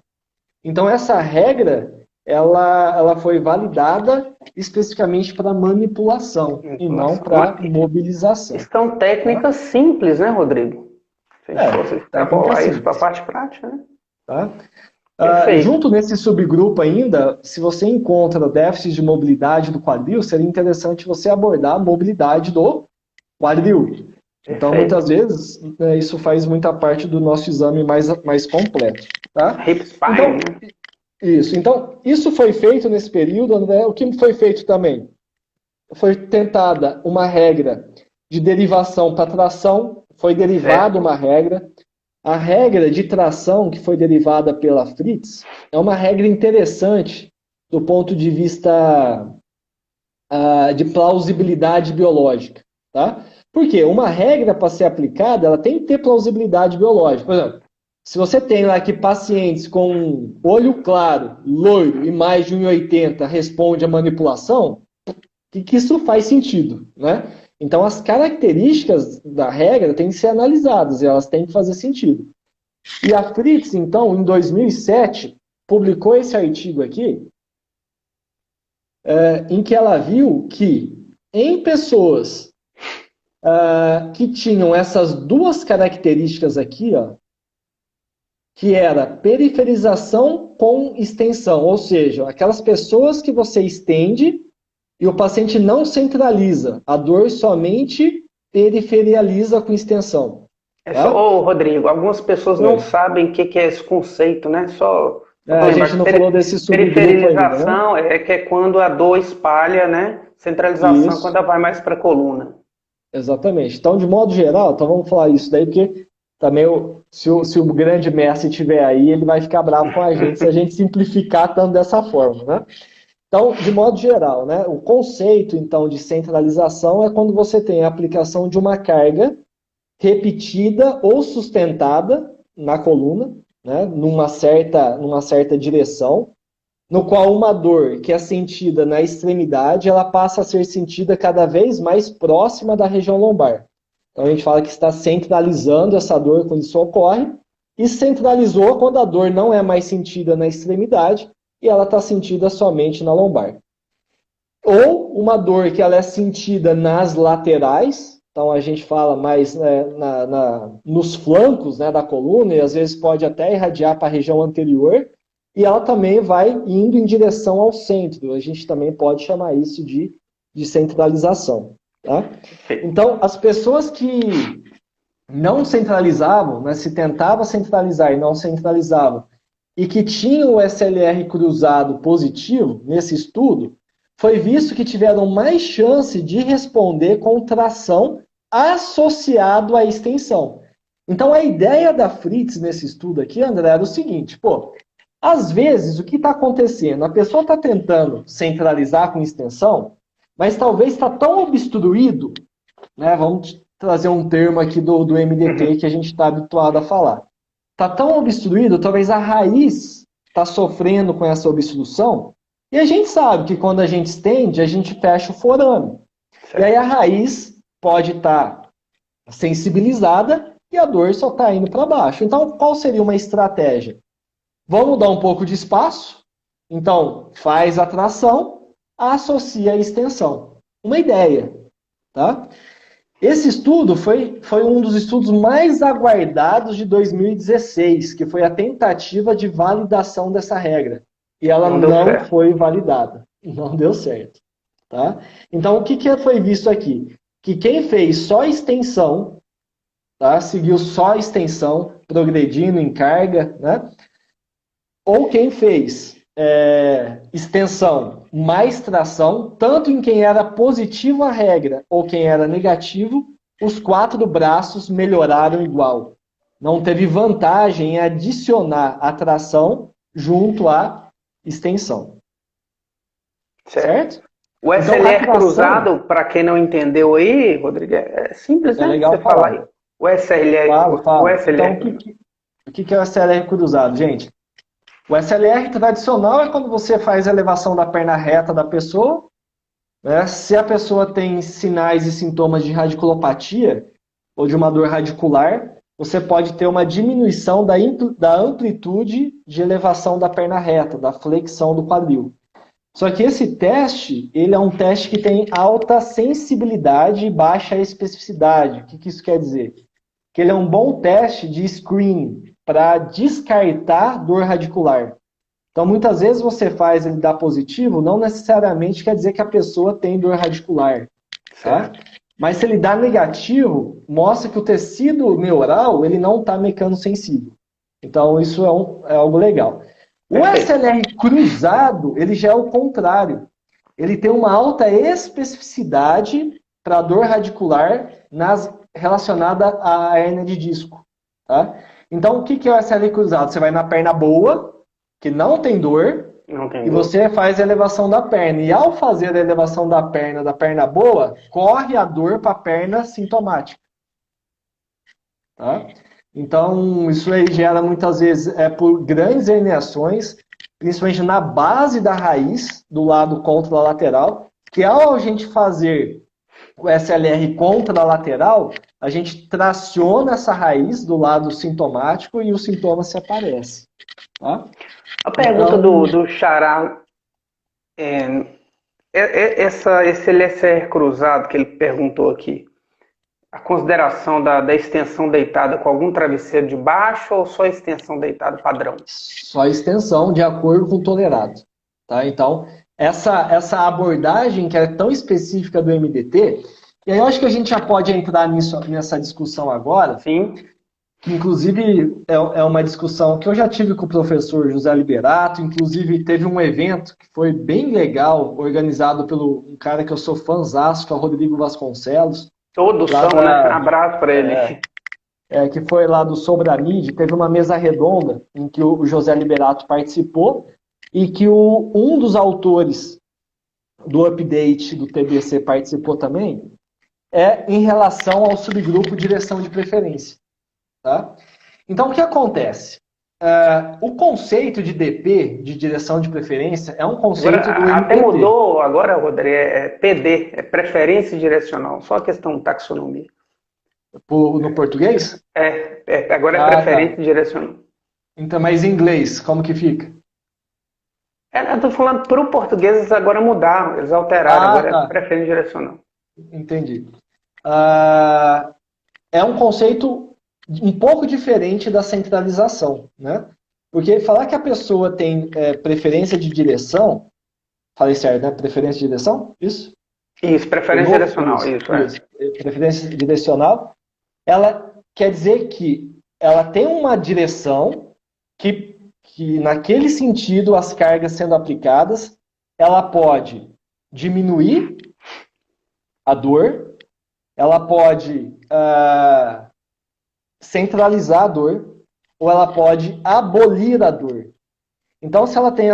Então essa regra, ela foi validada especificamente para manipulação e não para mobilização. Estão técnicas simples, né, Rodrigo? Se a gente fosse extrapolar isso para a parte prática, né? Tá? Junto nesse subgrupo ainda, se você encontra déficit de mobilidade do quadril, seria interessante você abordar a mobilidade do quadril. Então, muitas vezes, isso faz muita parte do nosso exame mais completo. Tá? Hip spine, né? Isso. Então, isso foi feito nesse período, André. O que foi feito também? Foi tentada uma regra de derivação para tração, foi derivada uma regra. A regra de tração, que foi derivada pela Fritz, é uma regra interessante do ponto de vista de plausibilidade biológica. Tá? Por quê? Uma regra para ser aplicada, ela tem que ter plausibilidade biológica. Por exemplo, se você tem lá que pacientes com olho claro, loiro e mais de 1,80 responde à manipulação, que isso faz sentido, né? Então, as características da regra têm que ser analisadas e elas têm que fazer sentido. E a Fritz, então, em 2007, publicou esse artigo aqui, em que ela viu que em pessoas que tinham essas 2 características aqui, ó, que era periferização com extensão, ou seja, aquelas pessoas que você estende e o paciente não centraliza, a dor somente periferializa com extensão. Tá? Rodrigo, algumas pessoas não sabem o que é esse conceito, né? A gente não falou desse subgrupo periferização ainda, né? Que é quando a dor espalha, né? Centralização é quando ela vai mais para a coluna. Exatamente. Então, de modo geral, então vamos falar isso daí, porque também se o grande mestre estiver aí, ele vai ficar bravo com a gente se a gente simplificar tanto dessa forma, né? Então, de modo geral, né, o conceito, então, de centralização é quando você tem a aplicação de uma carga repetida ou sustentada na coluna, né, numa certa direção, no qual uma dor que é sentida na extremidade, ela passa a ser sentida cada vez mais próxima da região lombar. Então, a gente fala que está centralizando essa dor quando isso ocorre, e centralizou quando a dor não é mais sentida na extremidade, e ela está sentida somente na lombar. Ou uma dor que ela é sentida nas laterais, Então a gente fala mais, né, nos flancos, né, da coluna, e às vezes pode até irradiar para a região anterior, e ela também vai indo em direção ao centro. A gente também pode chamar isso de centralização. Tá? Então, as pessoas que não centralizavam, né, se tentava centralizar e não centralizavam, e que tinham o SLR cruzado positivo nesse estudo, foi visto que tiveram mais chance de responder com tração associado à extensão. Então, a ideia da Fritz nesse estudo aqui, André, era o seguinte, pô, às vezes, o que está acontecendo? A pessoa está tentando centralizar com extensão, mas talvez está tão obstruído, né, vamos trazer um termo aqui do MDT que a gente está habituado a falar. Está tão obstruído, talvez a raiz está sofrendo com essa obstrução, e a gente sabe que quando a gente estende, a gente fecha o forame. Certo. E aí a raiz pode estar sensibilizada e a dor só está indo para baixo. Então, qual seria uma estratégia? Vamos dar um pouco de espaço, então faz a tração, associa a extensão. Uma ideia, tá? Esse estudo foi um dos estudos mais aguardados de 2016, que foi a tentativa de validação dessa regra. E ela não foi validada. Não deu certo. Tá? Então, o que foi visto aqui? Que quem fez só extensão, tá? Seguiu só extensão, progredindo em carga, né? Ou quem fez extensão mais tração, tanto em quem era positivo à regra ou quem era negativo, os 4 braços melhoraram igual. Não teve vantagem em adicionar a tração junto à extensão. Certo? O SLR então, cruzado, para quem não entendeu aí, Rodrigo, é simples, né? Legal você falar aí. O SLR. Fala. O SLR. Então, o que é o SLR cruzado, gente? O SLR tradicional é quando você faz a elevação da perna reta da pessoa, né? Se a pessoa tem sinais e sintomas de radiculopatia ou de uma dor radicular, você pode ter uma diminuição da amplitude de elevação da perna reta, da flexão do quadril. Só que esse teste, ele é um teste que tem alta sensibilidade e baixa especificidade. O que isso quer dizer? Que ele é um bom teste de screening para descartar dor radicular. Então, muitas vezes você faz ele dar positivo, não necessariamente quer dizer que a pessoa tem dor radicular. Tá? Mas se ele dá negativo, mostra que o tecido neural ele não está mecanosensível. Então, isso é algo legal. O SLR cruzado, ele já é o contrário. Ele tem uma alta especificidade para dor radicular relacionada à hérnia de disco. Tá? Então, o que é o SLR cruzado? Você vai na perna boa, que não tem dor, e você faz a elevação da perna. E ao fazer a elevação da perna boa, corre a dor para a perna sintomática. Tá? Então, isso aí gera muitas vezes por grandes herniações, principalmente na base da raiz, do lado contralateral, que ao a gente fazer o SLR contralateral, a gente traciona essa raiz do lado sintomático e o sintoma se aparece. Tá? A pergunta então, do Xará, esse LSR cruzado que ele perguntou aqui, a consideração da extensão deitada com algum travesseiro de baixo ou só extensão deitada padrão? Só extensão de acordo com o tolerado. Tá? Então, essa abordagem que é tão específica do MDT, e aí eu acho que a gente já pode entrar nessa discussão agora. Sim. Que inclusive é uma discussão que eu já tive com o professor José Liberato, inclusive teve um evento que foi bem legal, organizado pelo um cara que eu sou fãzaço, que é o Rodrigo Vasconcelos. Todos são, né? Um abraço para ele. Que foi lá do Sobramid, teve uma mesa redonda em que o José Liberato participou e que um dos autores do update do TBC participou também, em relação ao subgrupo direção de preferência. Tá? Então, o que acontece? O conceito de DP, de direção de preferência, é um conceito agora, do MDT. Até mudou agora, Rodrigo, é PD, é preferência direcional, só a questão de taxonomia. No português? Agora é preferência direcional. Então, mas em inglês, como que fica? Eu estou falando para o português, eles agora mudaram, eles alteraram, agora é preferência direcional. Entendi. é um conceito um pouco diferente da centralização, né? Porque falar que a pessoa tem preferência de direção, falei certo, né? Preferência de direção? Isso? Isso, preferência direcional, isso, é. Isso. Preferência direcional, ela quer dizer que ela tem uma direção que naquele sentido, as cargas sendo aplicadas, ela pode diminuir a dor, ela pode centralizar a dor, ou ela pode abolir a dor. Então, se ela tem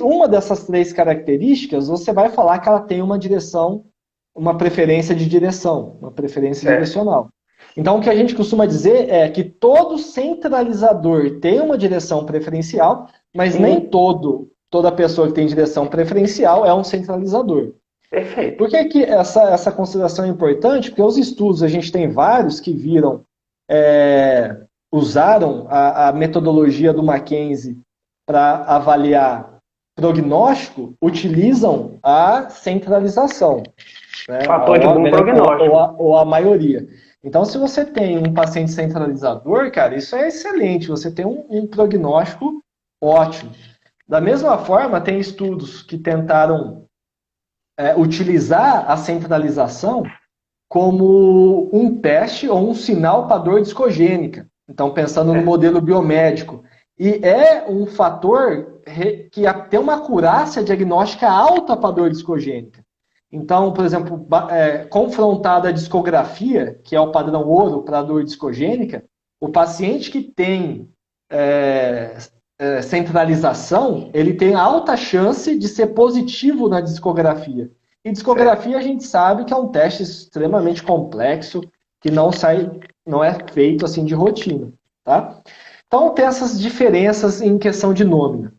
uma dessas três características, você vai falar que ela tem uma direção, uma preferência de direção, uma preferência direcional. Então, o que a gente costuma dizer é que todo centralizador tem uma direção preferencial, mas nem toda pessoa que tem direção preferencial é um centralizador. Perfeito. Por que essa consideração é importante? Porque os estudos, a gente tem vários que usaram a metodologia do Mackenzie para avaliar prognóstico, utilizam a centralização. Né? Fator de bom prognóstico. Ou a maioria. Então, se você tem um paciente centralizador, cara, isso é excelente. Você tem um prognóstico ótimo. Da mesma forma, tem estudos que tentaram utilizar a centralização como um teste ou um sinal para dor discogênica. Então, pensando no modelo biomédico. E é um fator que tem uma acurácia diagnóstica alta para dor discogênica. Então, por exemplo, confrontada a discografia, que é o padrão ouro para a dor discogênica, o paciente que tem centralização, ele tem alta chance de ser positivo na discografia. E discografia a gente sabe que é um teste extremamente complexo, que não é feito assim de rotina. Tá? Então, tem essas diferenças em questão de nômina.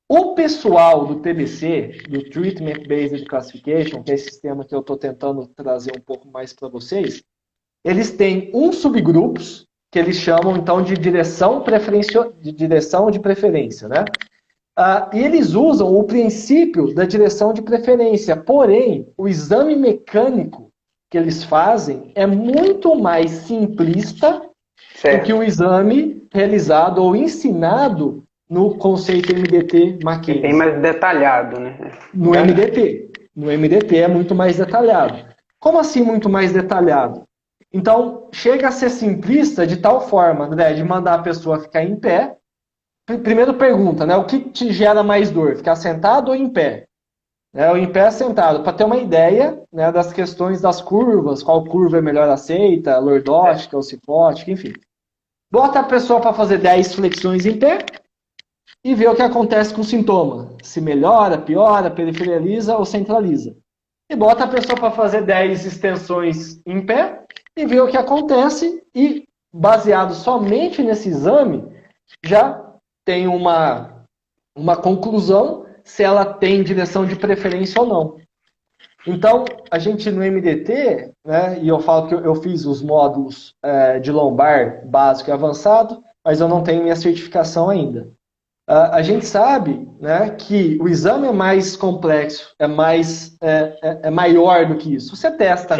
O pessoal do TBC, do Treatment Based Classification, que é esse sistema que eu estou tentando trazer um pouco mais para vocês, eles têm subgrupos que eles chamam, então, de direção de preferência. Né? E eles usam o princípio da direção de preferência, porém, o exame mecânico que eles fazem é muito mais simplista do que o exame realizado ou ensinado no conceito MDT Mackenzie. É bem mais detalhado, né? No MDT é muito mais detalhado. Como assim muito mais detalhado? Então, chega a ser simplista de tal forma, André, de mandar a pessoa ficar em pé. Primeiro pergunta, né? O que te gera mais dor? Ficar sentado ou em pé? Ou em pé sentado, para ter uma ideia, né, das questões das curvas, qual curva é melhor aceita, lordótica ou cifótica, enfim. Bota a pessoa para fazer 10 flexões em pé e vê o que acontece com o sintoma. Se melhora, piora, periferializa ou centraliza. E bota a pessoa para fazer 10 extensões em pé e vê o que acontece e, baseado somente nesse exame, já tem uma conclusão se ela tem direção de preferência ou não. Então, a gente no MDT, né, e eu falo que eu fiz os módulos de lombar básico e avançado, mas eu não tenho minha certificação ainda. A gente sabe, né, que o exame é mais complexo, é maior do que isso. Você testa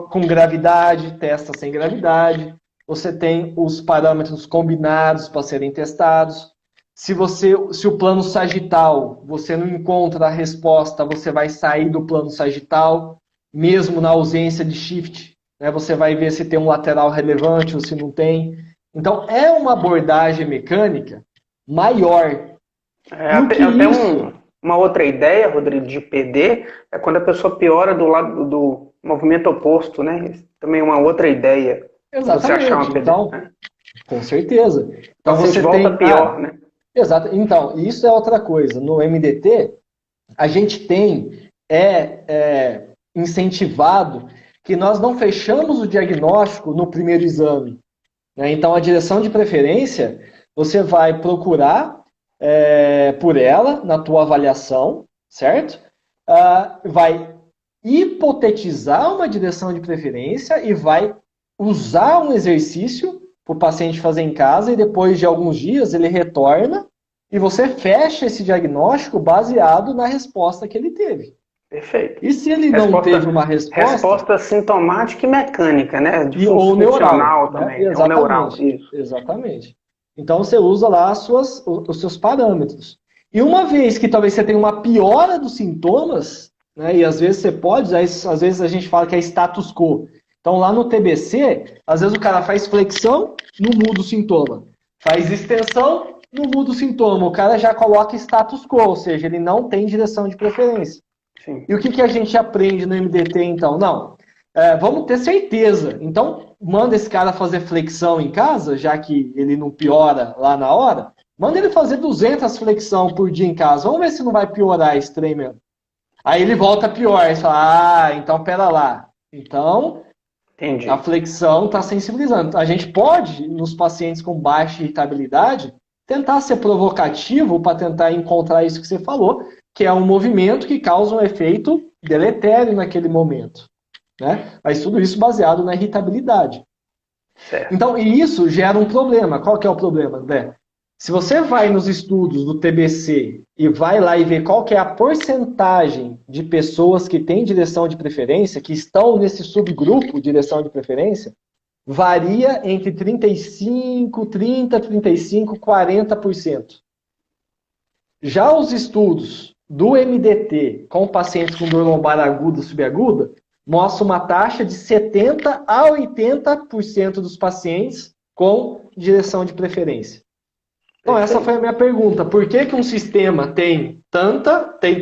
com gravidade, testa sem gravidade, você tem os parâmetros combinados para serem testados. Se o plano sagital, você não encontra a resposta, você vai sair do plano sagital, mesmo na ausência de shift, né, você vai ver se tem um lateral relevante ou se não tem. Então, é uma abordagem mecânica maior. Uma outra ideia, Rodrigo, de PD, é quando a pessoa piora do lado do movimento oposto, né? Também é uma outra ideia. Exatamente. Você achar uma PD, então, né? Com certeza. Então você volta pior, né? Exato. Então, isso é outra coisa. No MDT, a gente tem incentivado que nós não fechamos o diagnóstico no primeiro exame. Né? Então, a direção de preferência, você vai procurar por ela na tua avaliação, certo? Vai hipotetizar uma direção de preferência e vai usar um exercício para o paciente fazer em casa e depois de alguns dias ele retorna e você fecha esse diagnóstico baseado na resposta que ele teve. Perfeito. E se ele não teve uma resposta... Resposta sintomática e mecânica, né? Ou neural, também. né? Ou neural, isso. Exatamente. Então você usa lá os seus parâmetros. E uma vez que talvez você tenha uma piora dos sintomas, né? E às vezes você pode, às vezes a gente fala que é status quo. Então lá no TBC, às vezes o cara faz flexão, não muda o sintoma. Faz extensão, não muda o sintoma. O cara já coloca status quo, ou seja, ele não tem direção de preferência. Sim. E o que a gente aprende no MDT, então? Não, vamos ter certeza. Então, manda esse cara fazer flexão em casa, já que ele não piora lá na hora. Manda ele fazer 200 flexão por dia em casa. Vamos ver se não vai piorar esse trem mesmo. Aí ele volta pior. Aí você fala, então pera lá. Então, entendi. A flexão está sensibilizando. A gente pode, nos pacientes com baixa irritabilidade, tentar ser provocativo para tentar encontrar isso que você falou, que é um movimento que causa um efeito deletério naquele momento. Né? Mas tudo isso baseado na irritabilidade. Certo. Então, e isso gera um problema. Qual que é o problema, André? Se você vai nos estudos do TBC e vai lá e vê qual que é a porcentagem de pessoas que têm direção de preferência, que estão nesse subgrupo direção de preferência, varia entre 35, 30, 35, 40%. Já os estudos do MDT com pacientes com dor lombar aguda e subaguda mostram uma taxa de 70 a 80% dos pacientes com direção de preferência. Então, essa foi a minha pergunta. Por que um sistema tem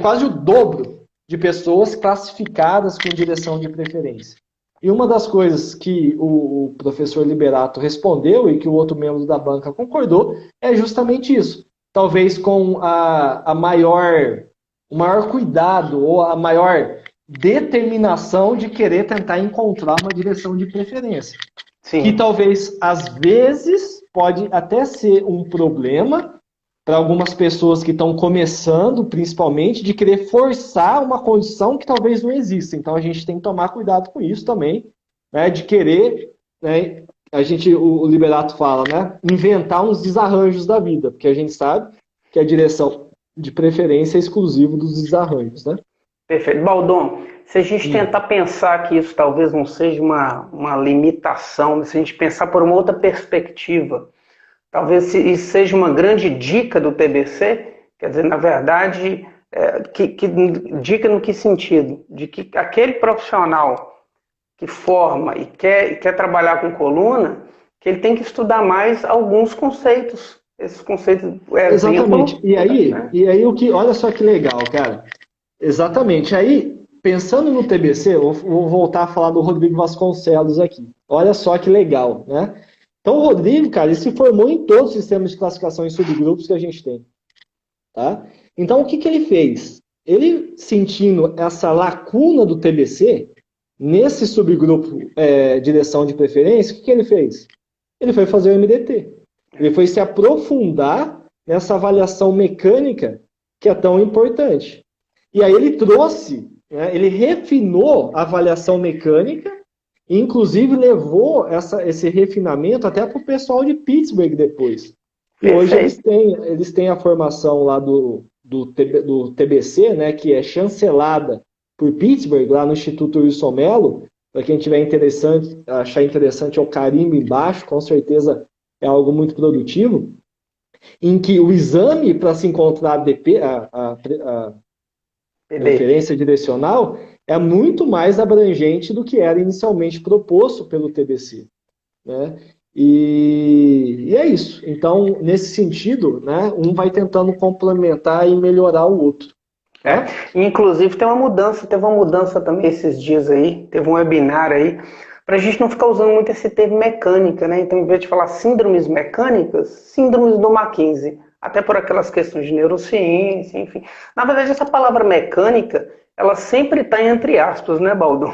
quase o dobro de pessoas classificadas com direção de preferência? E uma das coisas que o professor Liberato respondeu e que o outro membro da banca concordou é justamente isso. Talvez com o maior cuidado ou a maior determinação de querer tentar encontrar uma direção de preferência. Sim. Que talvez, às vezes, pode até ser um problema para algumas pessoas que estão começando, principalmente, de querer forçar uma condição que talvez não exista. Então, a gente tem que tomar cuidado com isso também, né, de querer, né, o Liberato fala, né, inventar uns desarranjos da vida, porque a gente sabe que a direção de preferência é exclusiva dos desarranjos, né? Perfeito. Baldon, se a gente tentar pensar que isso talvez não seja uma limitação, se a gente pensar por uma outra perspectiva, talvez isso seja uma grande dica do TBC, quer dizer, na verdade, dica no que sentido? De que aquele profissional que forma e quer trabalhar com coluna, que ele tem que estudar mais alguns conceitos. Esses conceitos... Exatamente. E aí olha só que legal, cara. Exatamente. Aí, pensando no TBC, eu vou voltar a falar do Rodrigo Vasconcelos aqui. Olha só que legal, né? Então, o Rodrigo, cara, ele se formou em todos os sistemas de classificação em subgrupos que a gente tem. Tá? Então, o que ele fez? Ele, sentindo essa lacuna do TBC, nesse subgrupo direção de preferência, o que ele fez? Ele foi fazer o MDT. Ele foi se aprofundar nessa avaliação mecânica que é tão importante. E aí ele trouxe, né, ele refinou a avaliação mecânica e inclusive levou esse refinamento até para o pessoal de Pittsburgh depois. E hoje eles têm a formação lá do TBC, né, que é chancelada por Pittsburgh, lá no Instituto Wilson Mello. Para quem tiver achar interessante, é o carimbo embaixo, com certeza é algo muito produtivo, em que o exame para se encontrar a preferência direcional é muito mais abrangente do que era inicialmente proposto pelo TBC. Né? E é isso. Então, nesse sentido, né, um vai tentando complementar e melhorar o outro. Né? Inclusive, teve uma mudança também esses dias aí, teve um webinar aí, para a gente não ficar usando muito esse termo mecânica, né? Então, em vez de falar síndromes mecânicas, síndromes do Mackenzie. Até por aquelas questões de neurociência, enfim. Na verdade, essa palavra mecânica, ela sempre está entre aspas, né, Baldon?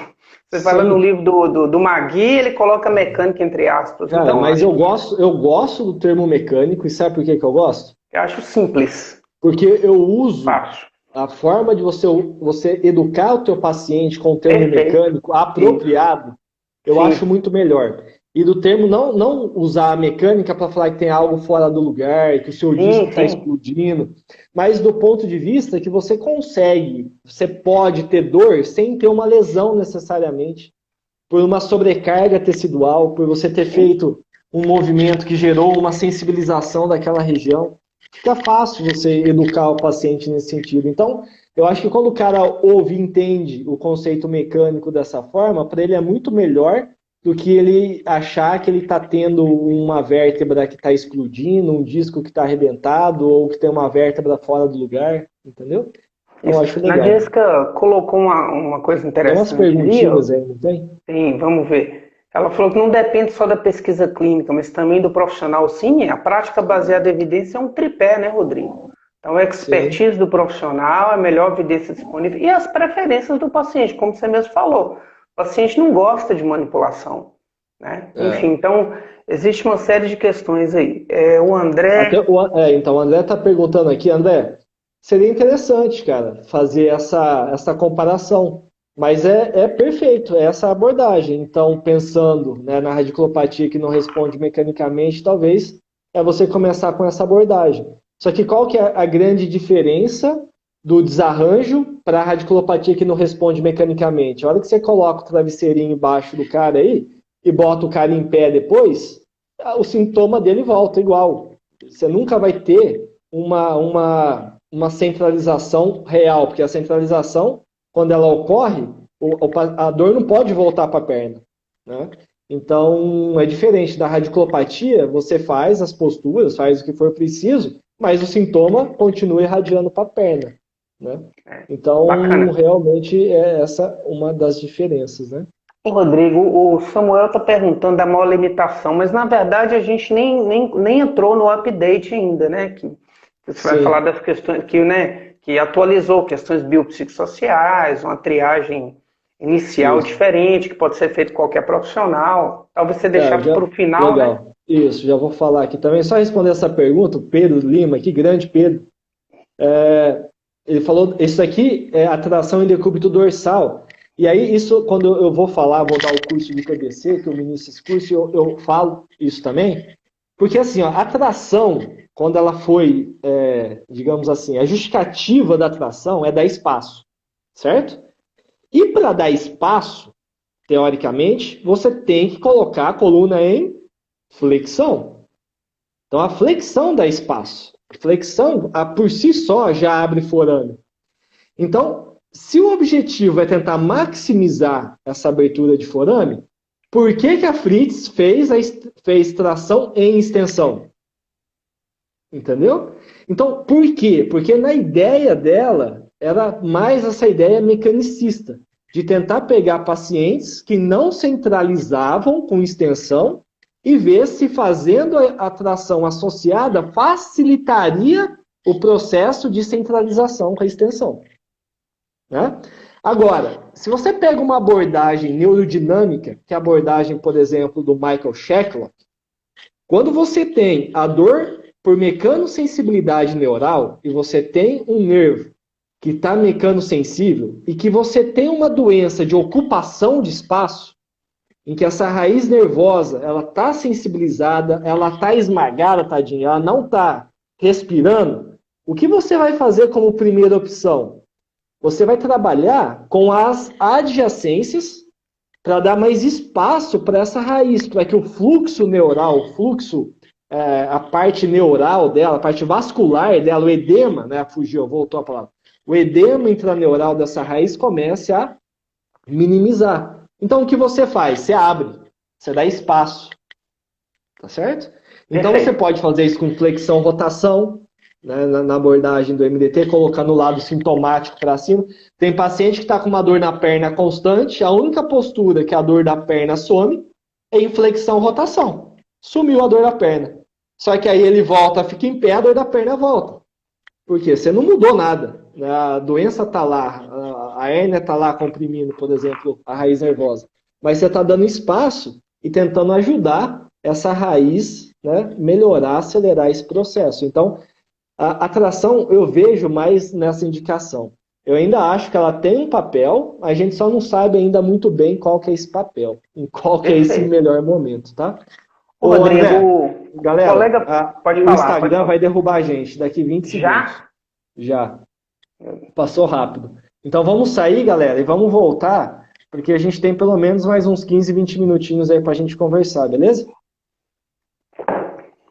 Você fala no livro do Magui, ele coloca mecânica entre aspas. Cara, então, mas eu gosto do termo mecânico, e sabe por que eu gosto? Eu acho simples. Porque eu uso a forma de você educar o teu paciente com o termo mecânico apropriado, eu acho muito melhor. E do termo não usar a mecânica para falar que tem algo fora do lugar, que o seu disco está explodindo, mas do ponto de vista que você consegue, você pode ter dor sem ter uma lesão necessariamente, por uma sobrecarga tecidual, por você ter feito um movimento que gerou uma sensibilização daquela região. Fica fácil você educar o paciente nesse sentido. Então, eu acho que quando o cara ouve e entende o conceito mecânico dessa forma, para ele é muito melhor do que ele achar que ele está tendo uma vértebra que está explodindo, um disco que está arrebentado, ou que tem uma vértebra fora do lugar, entendeu? Eu acho legal. A Jéssica colocou uma coisa interessante. Tem umas perguntinhas aí, não tem? Tem, vamos ver. Ela falou que não depende só da pesquisa clínica, mas também do profissional. Sim, a prática baseada em evidência é um tripé, né, Rodrigo? Então, a expertise do profissional, a melhor evidência disponível e as preferências do paciente, como você mesmo falou. O paciente não gosta de manipulação, né? Enfim, então, existe uma série de questões aí. O André... Então, o André está perguntando aqui, André, seria interessante, cara, fazer essa comparação. Mas é perfeito, é essa abordagem. Então, pensando, né, na radiculopatia que não responde mecanicamente, talvez é você começar com essa abordagem. Só que qual que é a grande diferença do desarranjo para a radiculopatia que não responde mecanicamente? A hora que você coloca o travesseirinho embaixo do cara aí e bota o cara em pé depois, o sintoma dele volta igual. Você nunca vai ter uma centralização real, porque a centralização, quando ela ocorre, a dor não pode voltar para a perna, né? Então, é diferente da radiculopatia, você faz as posturas, faz o que for preciso, mas o sintoma continua irradiando para a perna, né? Então, realmente, é essa uma das diferenças, né? Rodrigo, o Samuel está perguntando da maior limitação, mas na verdade a gente nem entrou no update ainda, né? Que você vai falar das questões que atualizou questões biopsicossociais, uma triagem inicial diferente, que pode ser feito qualquer profissional. Talvez você deixar para o final, legal, né? Isso, já vou falar aqui também. Só responder essa pergunta, o Pedro Lima, que grande Pedro. Ele falou, isso aqui é atração em decúbito dorsal. E aí, isso, quando eu vou falar, vou dar o curso de PBC, que eu ministro esse curso, eu falo isso também. Porque assim, a atração, quando ela foi, digamos assim, a justificativa da atração é dar espaço, certo? E para dar espaço, teoricamente, você tem que colocar a coluna em flexão. Então, a flexão dá espaço. A flexão, por si só, já abre forame. Então, se o objetivo é tentar maximizar essa abertura de forame, por que a Fritz fez tração em extensão? Entendeu? Então, por quê? Porque na ideia dela, era mais essa ideia mecanicista, de tentar pegar pacientes que não centralizavam com extensão e ver se fazendo a tração associada facilitaria o processo de centralização com a extensão. Né? Agora, se você pega uma abordagem neurodinâmica, que é a abordagem, por exemplo, do Michael Shacklock, quando você tem a dor por mecanosensibilidade neural e você tem um nervo que está mecanosensível e que você tem uma doença de ocupação de espaço, em que essa raiz nervosa ela está sensibilizada, ela está esmagada, tadinha, ela não está respirando, o que você vai fazer como primeira opção? Você vai trabalhar com as adjacências para dar mais espaço para essa raiz, para que o fluxo neural, a parte neural dela, a parte vascular dela, o edema, né, voltou a palavra, o edema intraneural dessa raiz comece a minimizar. Então, o que você faz? Você abre, você dá espaço, tá certo? Então, você pode fazer isso com flexão, rotação, né, na abordagem do MDT, colocar no lado sintomático para cima. Tem paciente que está com uma dor na perna constante, a única postura que a dor da perna some é inflexão, rotação. Sumiu a dor da perna. Só que aí ele volta, fica em pé, a dor da perna volta. Por quê? Você não mudou nada. A doença está lá, a hérnia está lá comprimindo, por exemplo, a raiz nervosa. Mas você está dando espaço e tentando ajudar essa raiz, né, melhorar, acelerar esse processo. Então, a tração eu vejo mais nessa indicação. Eu ainda acho que ela tem um papel, a gente só não sabe ainda muito bem qual que é esse papel, em qual que é esse Perfeito. melhor momento, tá? Ô, Ô, André, Rodrigo, o galera, colega, pode o falar, pode Instagram falar. vai derrubar a gente daqui 20 segundos. Já? Já. Passou rápido. Então vamos sair, galera, e vamos voltar, porque a gente tem pelo menos mais uns 15, 20 minutinhos aí pra gente conversar, beleza?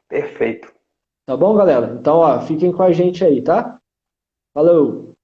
Perfeito. Tá bom, galera? Então, ó, fiquem com a gente aí, tá? Falou!